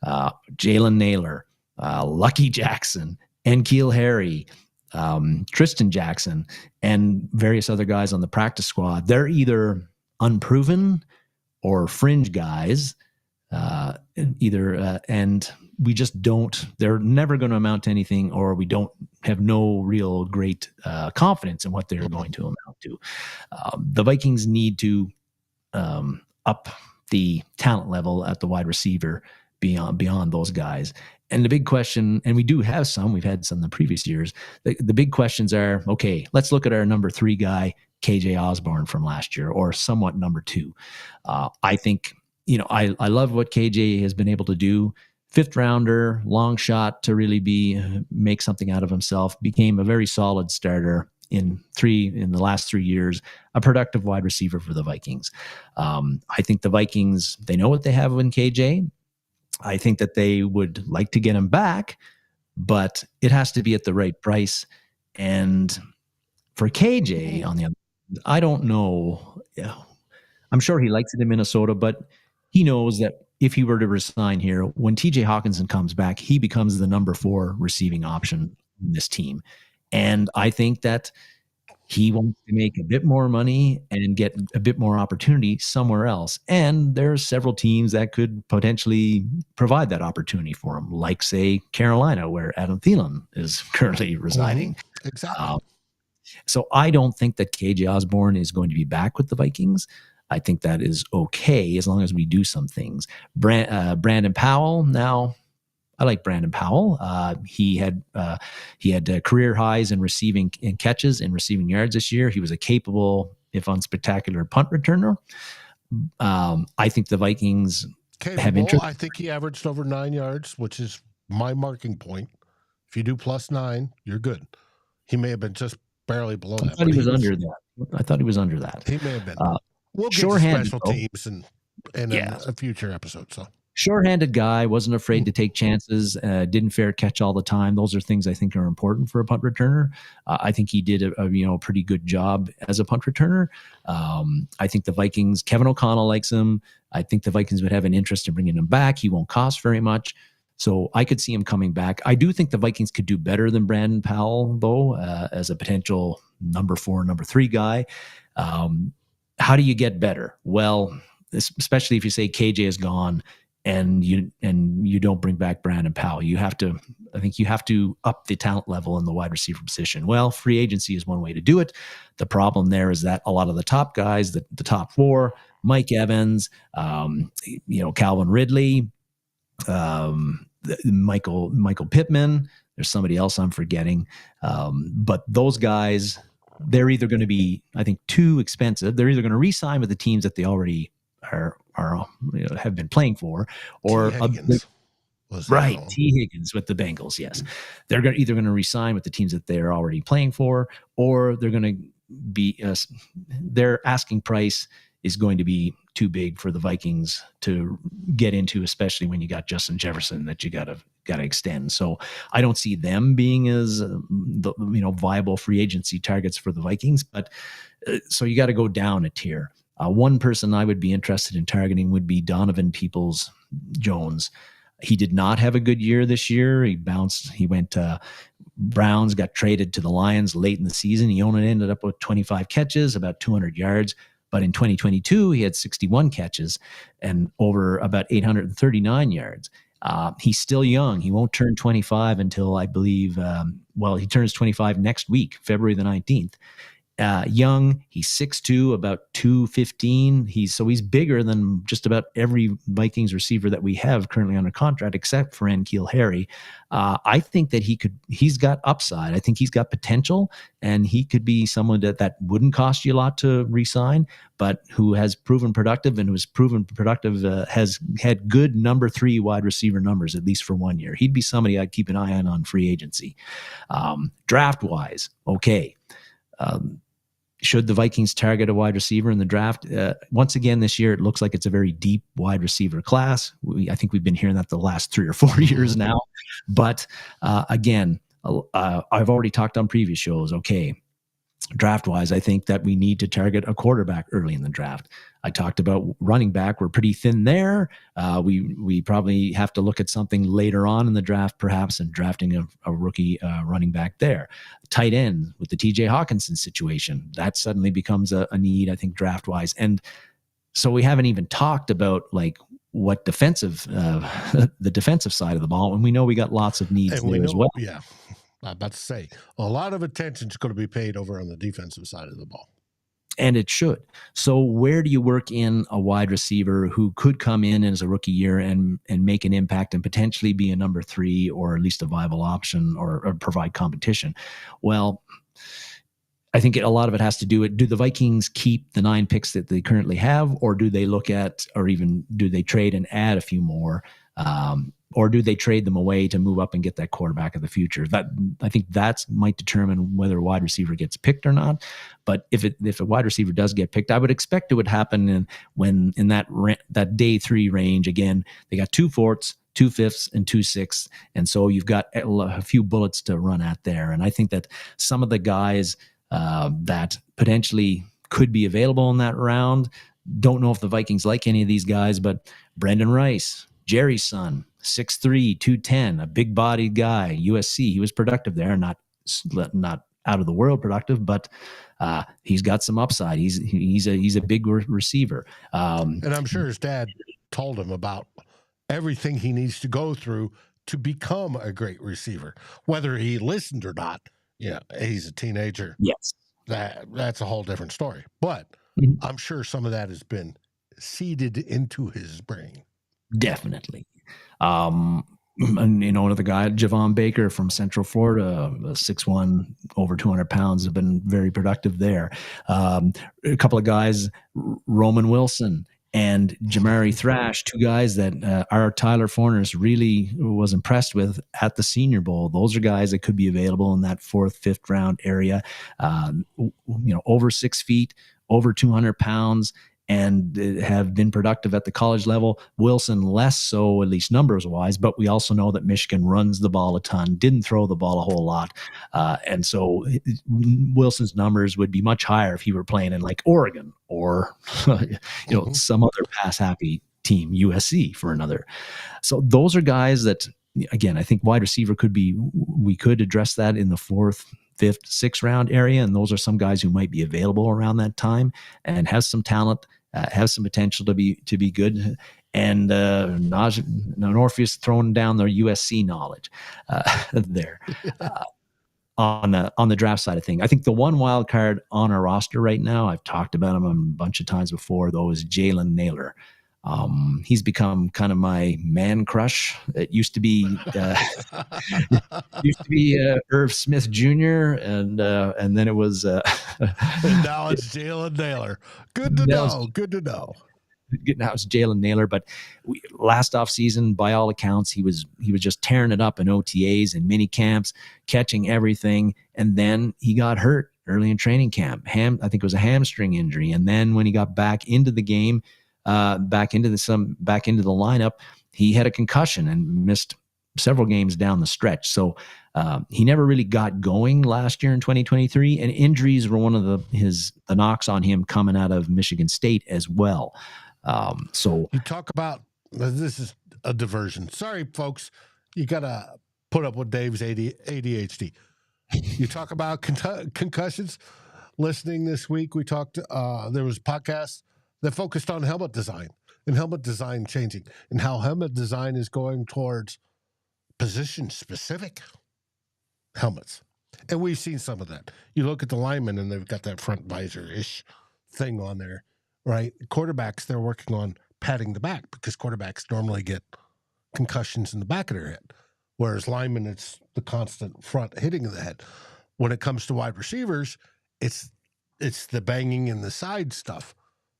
Speaker 2: Jalen Nailor, Lucky Jackson, N'Keal Harry, Tristan Jackson, and various other guys on the practice squad, they're either unproven or fringe guys, and we just don't, they're never going to amount to anything, or we don't have no real great confidence in what they're going to amount to. The Vikings need to up the talent level at the wide receiver beyond those guys. And the big question, and we do have some, we've had some in the previous years, the big questions are, okay, let's look at our number 3 guy, KJ Osborn from last year, or somewhat number 2. I think, I love what KJ has been able to do. 5th rounder, long shot to really make something out of himself, became a very solid starter in the last 3 years, a productive wide receiver for the Vikings. I think the Vikings, they know what they have in KJ. I think that they would like to get him back, but it has to be at the right price. And for KJ, on the other hand, I don't know. I'm sure he likes it in Minnesota, but he knows that if he were to resign here, when TJ Hawkinson comes back, he becomes the number 4 receiving option in this team. And I think that he wants to make a bit more money and get a bit more opportunity somewhere else. And there are several teams that could potentially provide that opportunity for him, like, say, Carolina, where Adam Thielen is currently residing.
Speaker 1: Exactly.
Speaker 2: So I don't think that KJ Osborn is going to be back with the Vikings. I think that is okay as long as we do some things. Brandon Powell, now I like Brandon Powell. He had career highs in receiving and catches and receiving yards this year. He was a capable, if unspectacular, punt returner. I think the Vikings have interest.
Speaker 1: I think he averaged over 9 yards, which is my marking point. If you do +9, you're good. He may have been just barely below that.
Speaker 2: I thought he was under that. I thought he was under that.
Speaker 1: He may have been. We'll get to special teams in a future episode. So
Speaker 2: short-handed guy, wasn't afraid to take chances, didn't fair catch all the time. Those are things I think are important for a punt returner. I think he did a pretty good job as a punt returner. I think the Vikings, Kevin O'Connell likes him. I think the Vikings would have an interest in bringing him back. He won't cost very much. So I could see him coming back. I do think the Vikings could do better than Brandon Powell, though, as a potential number 4, number 3 guy. How do you get better? Well, especially if you say KJ is gone and you don't bring back Brandon Powell, I think you have to up the talent level in the wide receiver position. Well, free agency is one way to do it. The problem there is that a lot of the top guys, the top 4, Mike Evans, Calvin Ridley, Michael Pittman, there's somebody else I'm forgetting. But those guys, they're either going to be, I think, too expensive. They're either going to re-sign with the teams that they already have been playing for, or T. Higgins with the Bengals. Yes, they're either going to re-sign with the teams that they're already playing for, or they're going to be their asking price is going to be too big for the Vikings to get into, especially when you got Justin Jefferson that you got to extend. So I don't see them being as viable free agency targets for the Vikings. But so you got to go down a tier. One person I would be interested in targeting would be Donovan Peoples-Jones. He did not have a good year this year. He bounced. He went Browns, got traded to the Lions late in the season. He only ended up with 25 catches, about 200 yards. But in 2022, he had 61 catches and over about 839 yards. He's still young. He won't turn 25 until, I believe, he turns 25 next week, February the 19th. Young, he's 6'2", about 215. He's bigger than just about every Vikings receiver that we have currently under contract, except for N'Keal Harry. I think that he's got upside. I think he's got potential, and he could be someone that wouldn't cost you a lot to re-sign, but who has proven productive, and who's proven productive, has had good number 3 wide receiver numbers, at least for 1 year. He'd be somebody I'd keep an eye on free agency. Draft-wise, okay. Should the Vikings target a wide receiver in the draft? Once again, this year, it looks like it's a very deep wide receiver class. I think we've been hearing that the last 3 or 4 years now. But again, I've already talked on previous shows. Okay, draft-wise, I think that we need to target a quarterback early in the draft. I talked about running back. We're pretty thin there. We probably have to look at something later on in the draft, perhaps, and drafting a rookie running back there. Tight end with the TJ Hawkinson situation, that suddenly becomes a need, I think, draft-wise. And so we haven't even talked about what the defensive side of the ball, and we know we got lots of needs there as well.
Speaker 1: Yeah, I'm about to say a lot of attention is going to be paid over on the defensive side of the ball.
Speaker 2: And it should. So where do you work in a wide receiver who could come in as a rookie year and make an impact and potentially be a number 3 or at least a viable option or provide competition? Well, I think a lot of it has to do with, do the Vikings keep the 9 picks that they currently have, or do they look at, or even do they trade and add a few more? Or do they trade them away to move up and get that quarterback of the future? I think that might determine whether a wide receiver gets picked or not. But if a wide receiver does get picked, I would expect it would happen in that day 3 range. Again, they got 2 forts, 2 fifths, and 2 sixths. And so you've got a few bullets to run at there. And I think that some of the guys that potentially could be available in that round, don't know if the Vikings like any of these guys, but Brendan Rice, Jerry's son, 6'3", 210, a big-bodied guy, USC. He was productive there, not out of the world productive, but he's got some upside. He's a big receiver.
Speaker 1: And I'm sure his dad told him about everything he needs to go through to become a great receiver. Whether he listened or not, he's a teenager.
Speaker 2: Yes.
Speaker 1: That's a whole different story. But I'm sure some of that has been seeded into his brain.
Speaker 2: Definitely. And another guy, Javon Baker from Central Florida, 6'1", over 200 pounds, have been very productive there. A couple of guys, Roman Wilson and Jamari Thrash, two guys that our Tyler Forners really was impressed with at the Senior Bowl. Those are guys that could be available in that 4th, 5th round area. Over 6 feet, over 200 pounds, and have been productive at the college level. Wilson less so, at least numbers wise, but we also know that Michigan runs the ball a ton, didn't throw the ball a whole lot. And so Wilson's numbers would be much higher if he were playing in like Oregon or, some other pass happy team, USC for another. So those are guys that, again, I think wide receiver we could address that in the 4th, 5th, 6th round area. And those are some guys who might be available around that time and have some talent, have some potential to be good. And Orpheus throwing down their USC knowledge there. On the draft side of things, I think the one wild card on our roster right now, I've talked about him a bunch of times before, though, is Jalen Nailor. He's become kind of my man crush. It used to be Irv Smith Jr. and then it was
Speaker 1: and now it's Jalen Nailor. Good to know.
Speaker 2: Now it's Jalen Nailor, but last off season, by all accounts, he was just tearing it up in OTAs and mini camps, catching everything, and then he got hurt early in training camp. I think it was a hamstring injury, and then when he got back into the game, back into the lineup, he had a concussion and missed several games down the stretch. So he never really got going last year in 2023, and injuries were one of the knocks on him coming out of Michigan State as well. So
Speaker 1: you talk about, this is a diversion. Sorry, folks, you gotta put up with Dave's ADHD. You talk about concussions. Listening this week, we talked. There was podcasts that focused on helmet design and helmet design changing and how helmet design is going towards position-specific helmets. And we've seen some of that. You look at the linemen and they've got that front visor-ish thing on there, right? Quarterbacks, they're working on padding the back because quarterbacks normally get concussions in the back of their head, whereas linemen, it's the constant front hitting of the head. When it comes to wide receivers, it's the banging and the side stuff.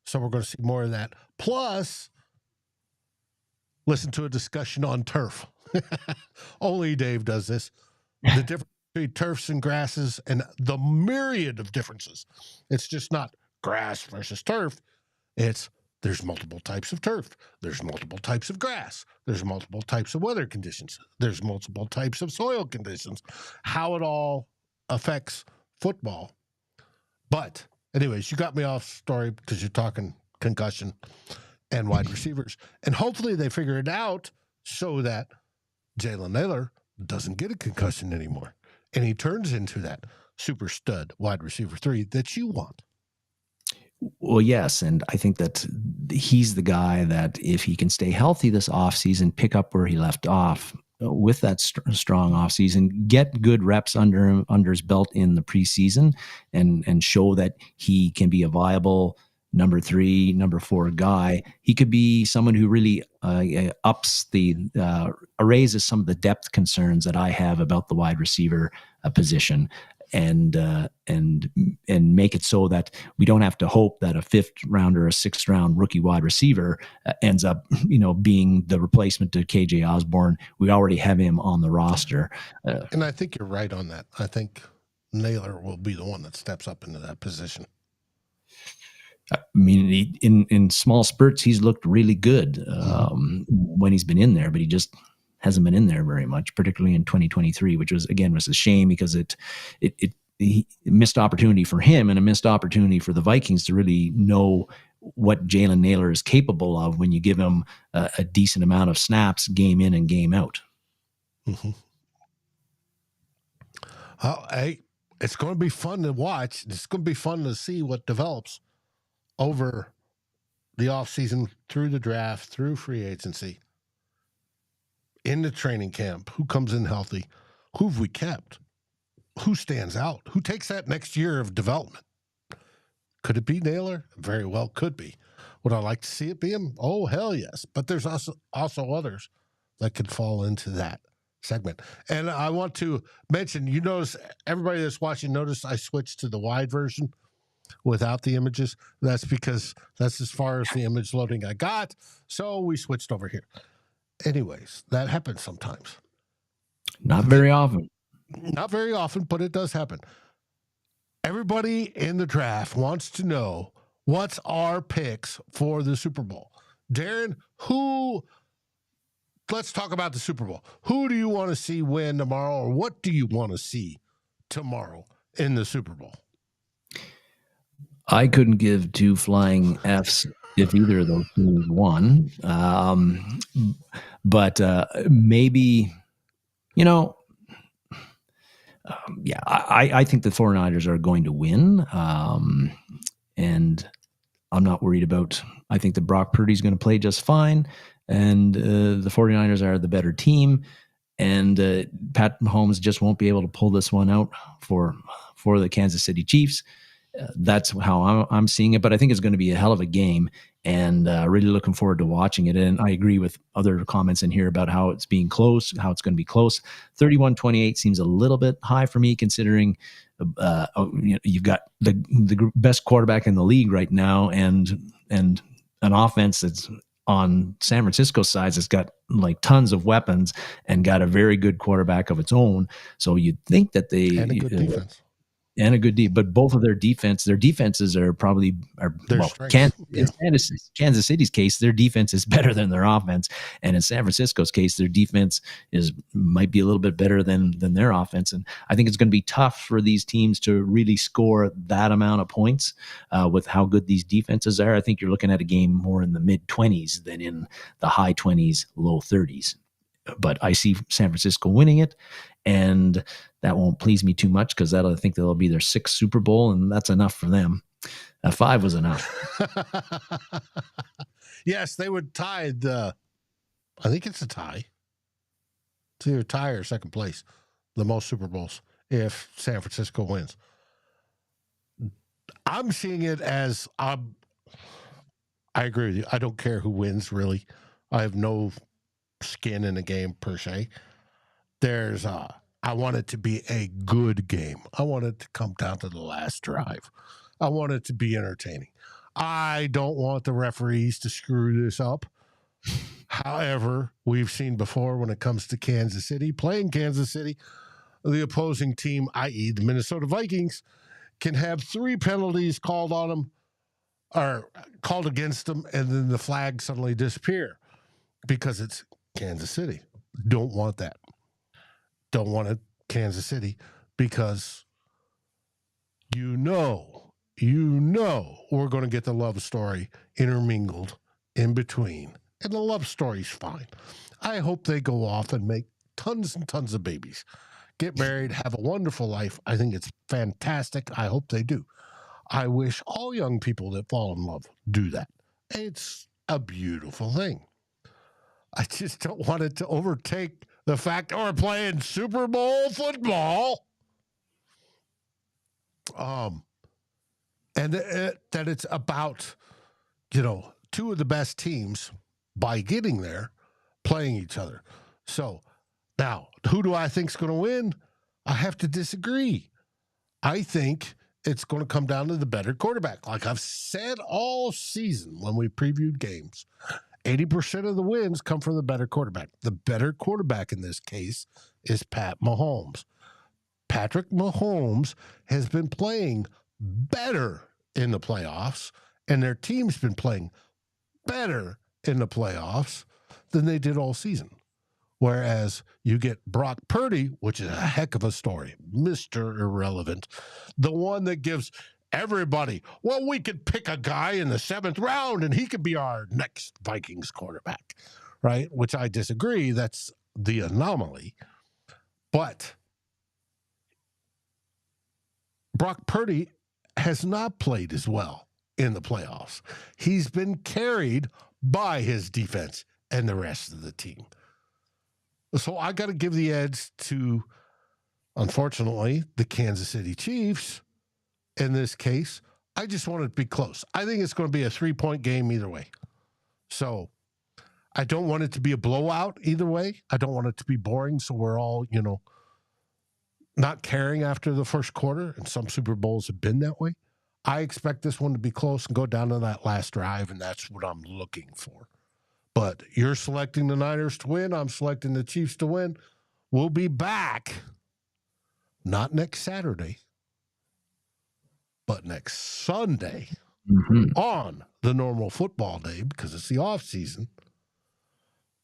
Speaker 1: So we're going to see more of that. Plus, listen to a discussion on turf. Only Dave does this. The difference between turfs and grasses and the myriad of differences. It's just not grass versus turf. There's multiple types of turf. There's multiple types of grass. There's multiple types of weather conditions. There's multiple types of soil conditions. How it all affects football. But anyways, you got me off story because you're talking concussion and wide receivers. And hopefully they figure it out so that Jalen Nailor doesn't get a concussion anymore. And he turns into that super stud wide receiver 3 that you want.
Speaker 2: Well, yes. And I think that he's the guy that if he can stay healthy this offseason, pick up where he left off with that strong offseason, get good reps under his belt in the preseason and show that he can be a viable number 3, number 4 guy. He could be someone who really raises some of the depth concerns that I have about the wide receiver position. And make it so that we don't have to hope that a 5th round or a 6th round rookie wide receiver ends up, being the replacement to KJ Osborn. We already have him on the roster.
Speaker 1: And I think you're right on that. I think Nailor will be the one that steps up into that position.
Speaker 2: I mean, in small spurts, he's looked really good when he's been in there, but he just hasn't been in there very much, particularly in 2023, which was a shame because it missed opportunity for him and a missed opportunity for the Vikings to really know what Jalen Nailor is capable of when you give him a decent amount of snaps game in and game out.
Speaker 1: Mm-hmm. Hey, it's going to be fun to watch. It's going to be fun to see what develops over the offseason, through the draft, through free agency, into training camp. Who comes in healthy? Who have we kept? Who stands out? Who takes that next year of development? Could it be Nailor? Very well could be. Would I like to see it be him? Oh, hell yes. But there's also others that could fall into that segment. And I want to mention, you notice, everybody that's watching, notice I switched to the wide version without the images. That's because that's as far as the image loading I got. So we switched over here. Anyways, that happens sometimes.
Speaker 2: Not very often.
Speaker 1: Not very often, but it does happen. Everybody in the draft wants to know what's our picks for the Super Bowl. Darren, let's talk about the Super Bowl. Who do you want to see win tomorrow, or what do you want to see tomorrow in the Super Bowl?
Speaker 2: I couldn't give two flying Fs if either of those teams won. But maybe, I think the 49ers are going to win. And I'm not worried about, I think that Brock Purdy's going to play just fine. And the 49ers are the better team. And Pat Mahomes just won't be able to pull this one out for the Kansas City Chiefs. That's how I'm seeing it. But I think it's going to be a hell of a game, and really looking forward to watching it. And I agree with other comments in here about how it's being close, how it's going to be close. 31-28 seems a little bit high for me, considering you've got the best quarterback in the league right now, and an offense that's on San Francisco's side has got like tons of weapons and got a very good quarterback of its own. So you'd think that they
Speaker 1: and a good defense.
Speaker 2: And a good deep, but both of their defenses are probably in Kansas City's case, their defense is better than their offense, and in San Francisco's case, their defense might be a little bit better than their offense. And I think it's going to be tough for these teams to really score that amount of points with how good these defenses are. I think you're looking at a game more in the mid-20s than in the high 20s, low 30s. But I see San Francisco winning it, and that won't please me too much because I think that'll be their 6th Super Bowl, and that's enough for them. 5 was enough.
Speaker 1: Yes, they would tie I think it's a tie. It's either tie or second place, the most Super Bowls, if San Francisco wins. I'm seeing it as I agree with you. I don't care who wins, really. I have no skin in a game per se. I want it to be a good game. I want it to come down to the last drive. I want it to be entertaining. I don't want the referees to screw this up. However, we've seen before when it comes to Kansas City, playing Kansas City, the opposing team, i.e. the Minnesota Vikings, can have 3 penalties called on them or called against them, and then the flags suddenly disappear because it's Kansas City. Don't want that. Don't want it Kansas City because you know we're going to get the love story intermingled in between. And the love story's fine. I hope they go off and make tons and tons of babies. Get married, have a wonderful life. I think it's fantastic. I hope they do. I wish all young people that fall in love do that. It's a beautiful thing. I just don't want it to overtake the fact that we're playing Super Bowl football. And that it's about, 2 of the best teams by getting there playing each other. So now, who do I think is going to win? I have to disagree. I think it's going to come down to the better quarterback. Like I've said all season when we previewed games, 80% of the wins come from the better quarterback. The better quarterback in this case is Pat Mahomes. Patrick Mahomes has been playing better in the playoffs And their team's been playing better in the playoffs than they did all season. Whereas you get Brock Purdy, which is a heck of a story, Mr. Irrelevant, the one that gives everybody, well, we could pick a guy in the 7th round and he could be our next Vikings quarterback, right? Which I disagree. That's the anomaly. But Brock Purdy has not played as well in the playoffs. He's been carried by his defense and the rest of the team. So I got to give the edge to, unfortunately, the Kansas City Chiefs. In this case, I just want it to be close. I think it's going to be a 3-point game either way. So I don't want it to be a blowout either way. I don't want it to be boring. So we're all, not caring after the first quarter. And some Super Bowls have been that way. I expect this one to be close and go down to that last drive. And that's what I'm looking for. But you're selecting the Niners to win. I'm selecting the Chiefs to win. We'll be back, not next Saturday, but next Sunday on the normal football day because it's the off season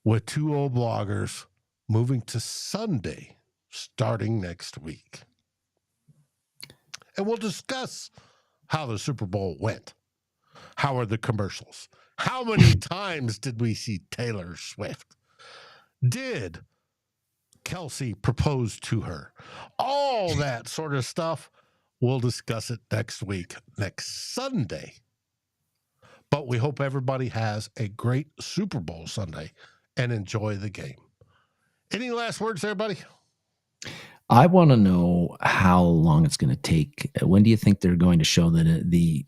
Speaker 1: with 2 old bloggers moving to Sunday starting next week. And we'll discuss how the Super Bowl went. How are the commercials? How many times did we see Taylor Swift? Did Kelsey propose to her? All that sort of stuff. We'll discuss it next week, next Sunday. But we hope everybody has a great Super Bowl Sunday and enjoy the game. Any last words there, buddy?
Speaker 2: I want to know how long it's going to take. When do you think they're going to show the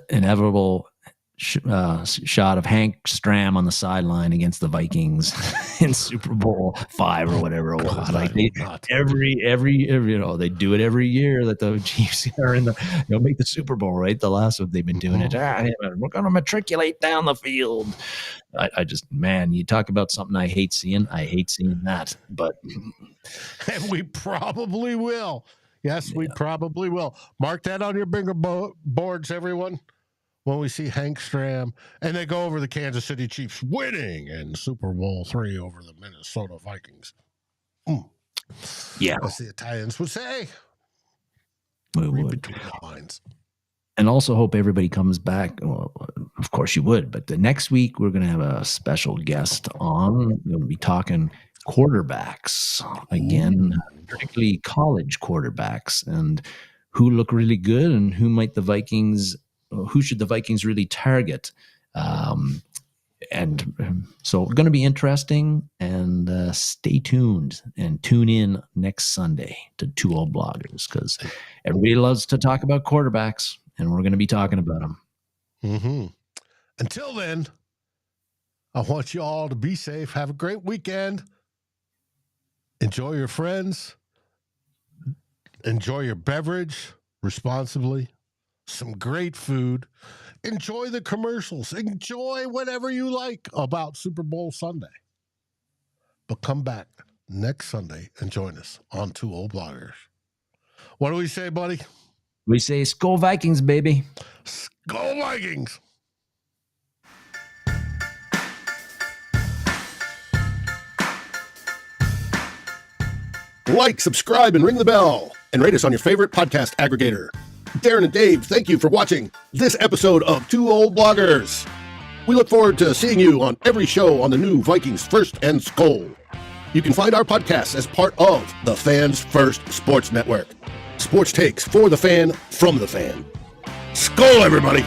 Speaker 2: inevitable shot of Hank Stram on the sideline against the Vikings in Super Bowl 5 or whatever it was? Like every they do it every year that the Chiefs are in make the Super Bowl, right? The last one they've been doing it. We're going to matriculate down the field. I just, man, you talk about something I hate seeing. I hate seeing that, but
Speaker 1: and we probably will. Yes, we probably will. Mark that on your bingo boards, everyone. When we see Hank Stram, and they go over the Kansas City Chiefs winning in Super Bowl 3 over the Minnesota Vikings.
Speaker 2: Yeah.
Speaker 1: As the Italians would say.
Speaker 2: We would.
Speaker 1: Between the lines.
Speaker 2: And also hope everybody comes back. Well, of course you would, but the next week we're going to have a special guest on. We're going to be talking quarterbacks again, particularly college quarterbacks, and who look really good and who should the Vikings really target? So it's going to be interesting, and stay tuned and tune in next Sunday to 2 Old Bloggers because everybody loves to talk about quarterbacks, and we're going to be talking about them.
Speaker 1: Until then, I want you all to be safe. Have a great weekend. Enjoy your friends. Enjoy your beverage responsibly. Some great food. Enjoy the commercials. Enjoy whatever you like about Super Bowl Sunday. But come back next Sunday and join us on 2 Old Bloggers. What do we say, buddy?
Speaker 2: We say SKOL Vikings, baby.
Speaker 1: SKOL Vikings. Like, subscribe, and ring the bell. And rate us on your favorite podcast aggregator. Darren and Dave, thank you for watching this episode of 2 Old Bloggers. We look forward to seeing you on every show on the new Vikings First and SKOL. You can find our podcast as part of the Fans First Sports Network. Sports takes for the fan, from the fan. SKOL, everybody!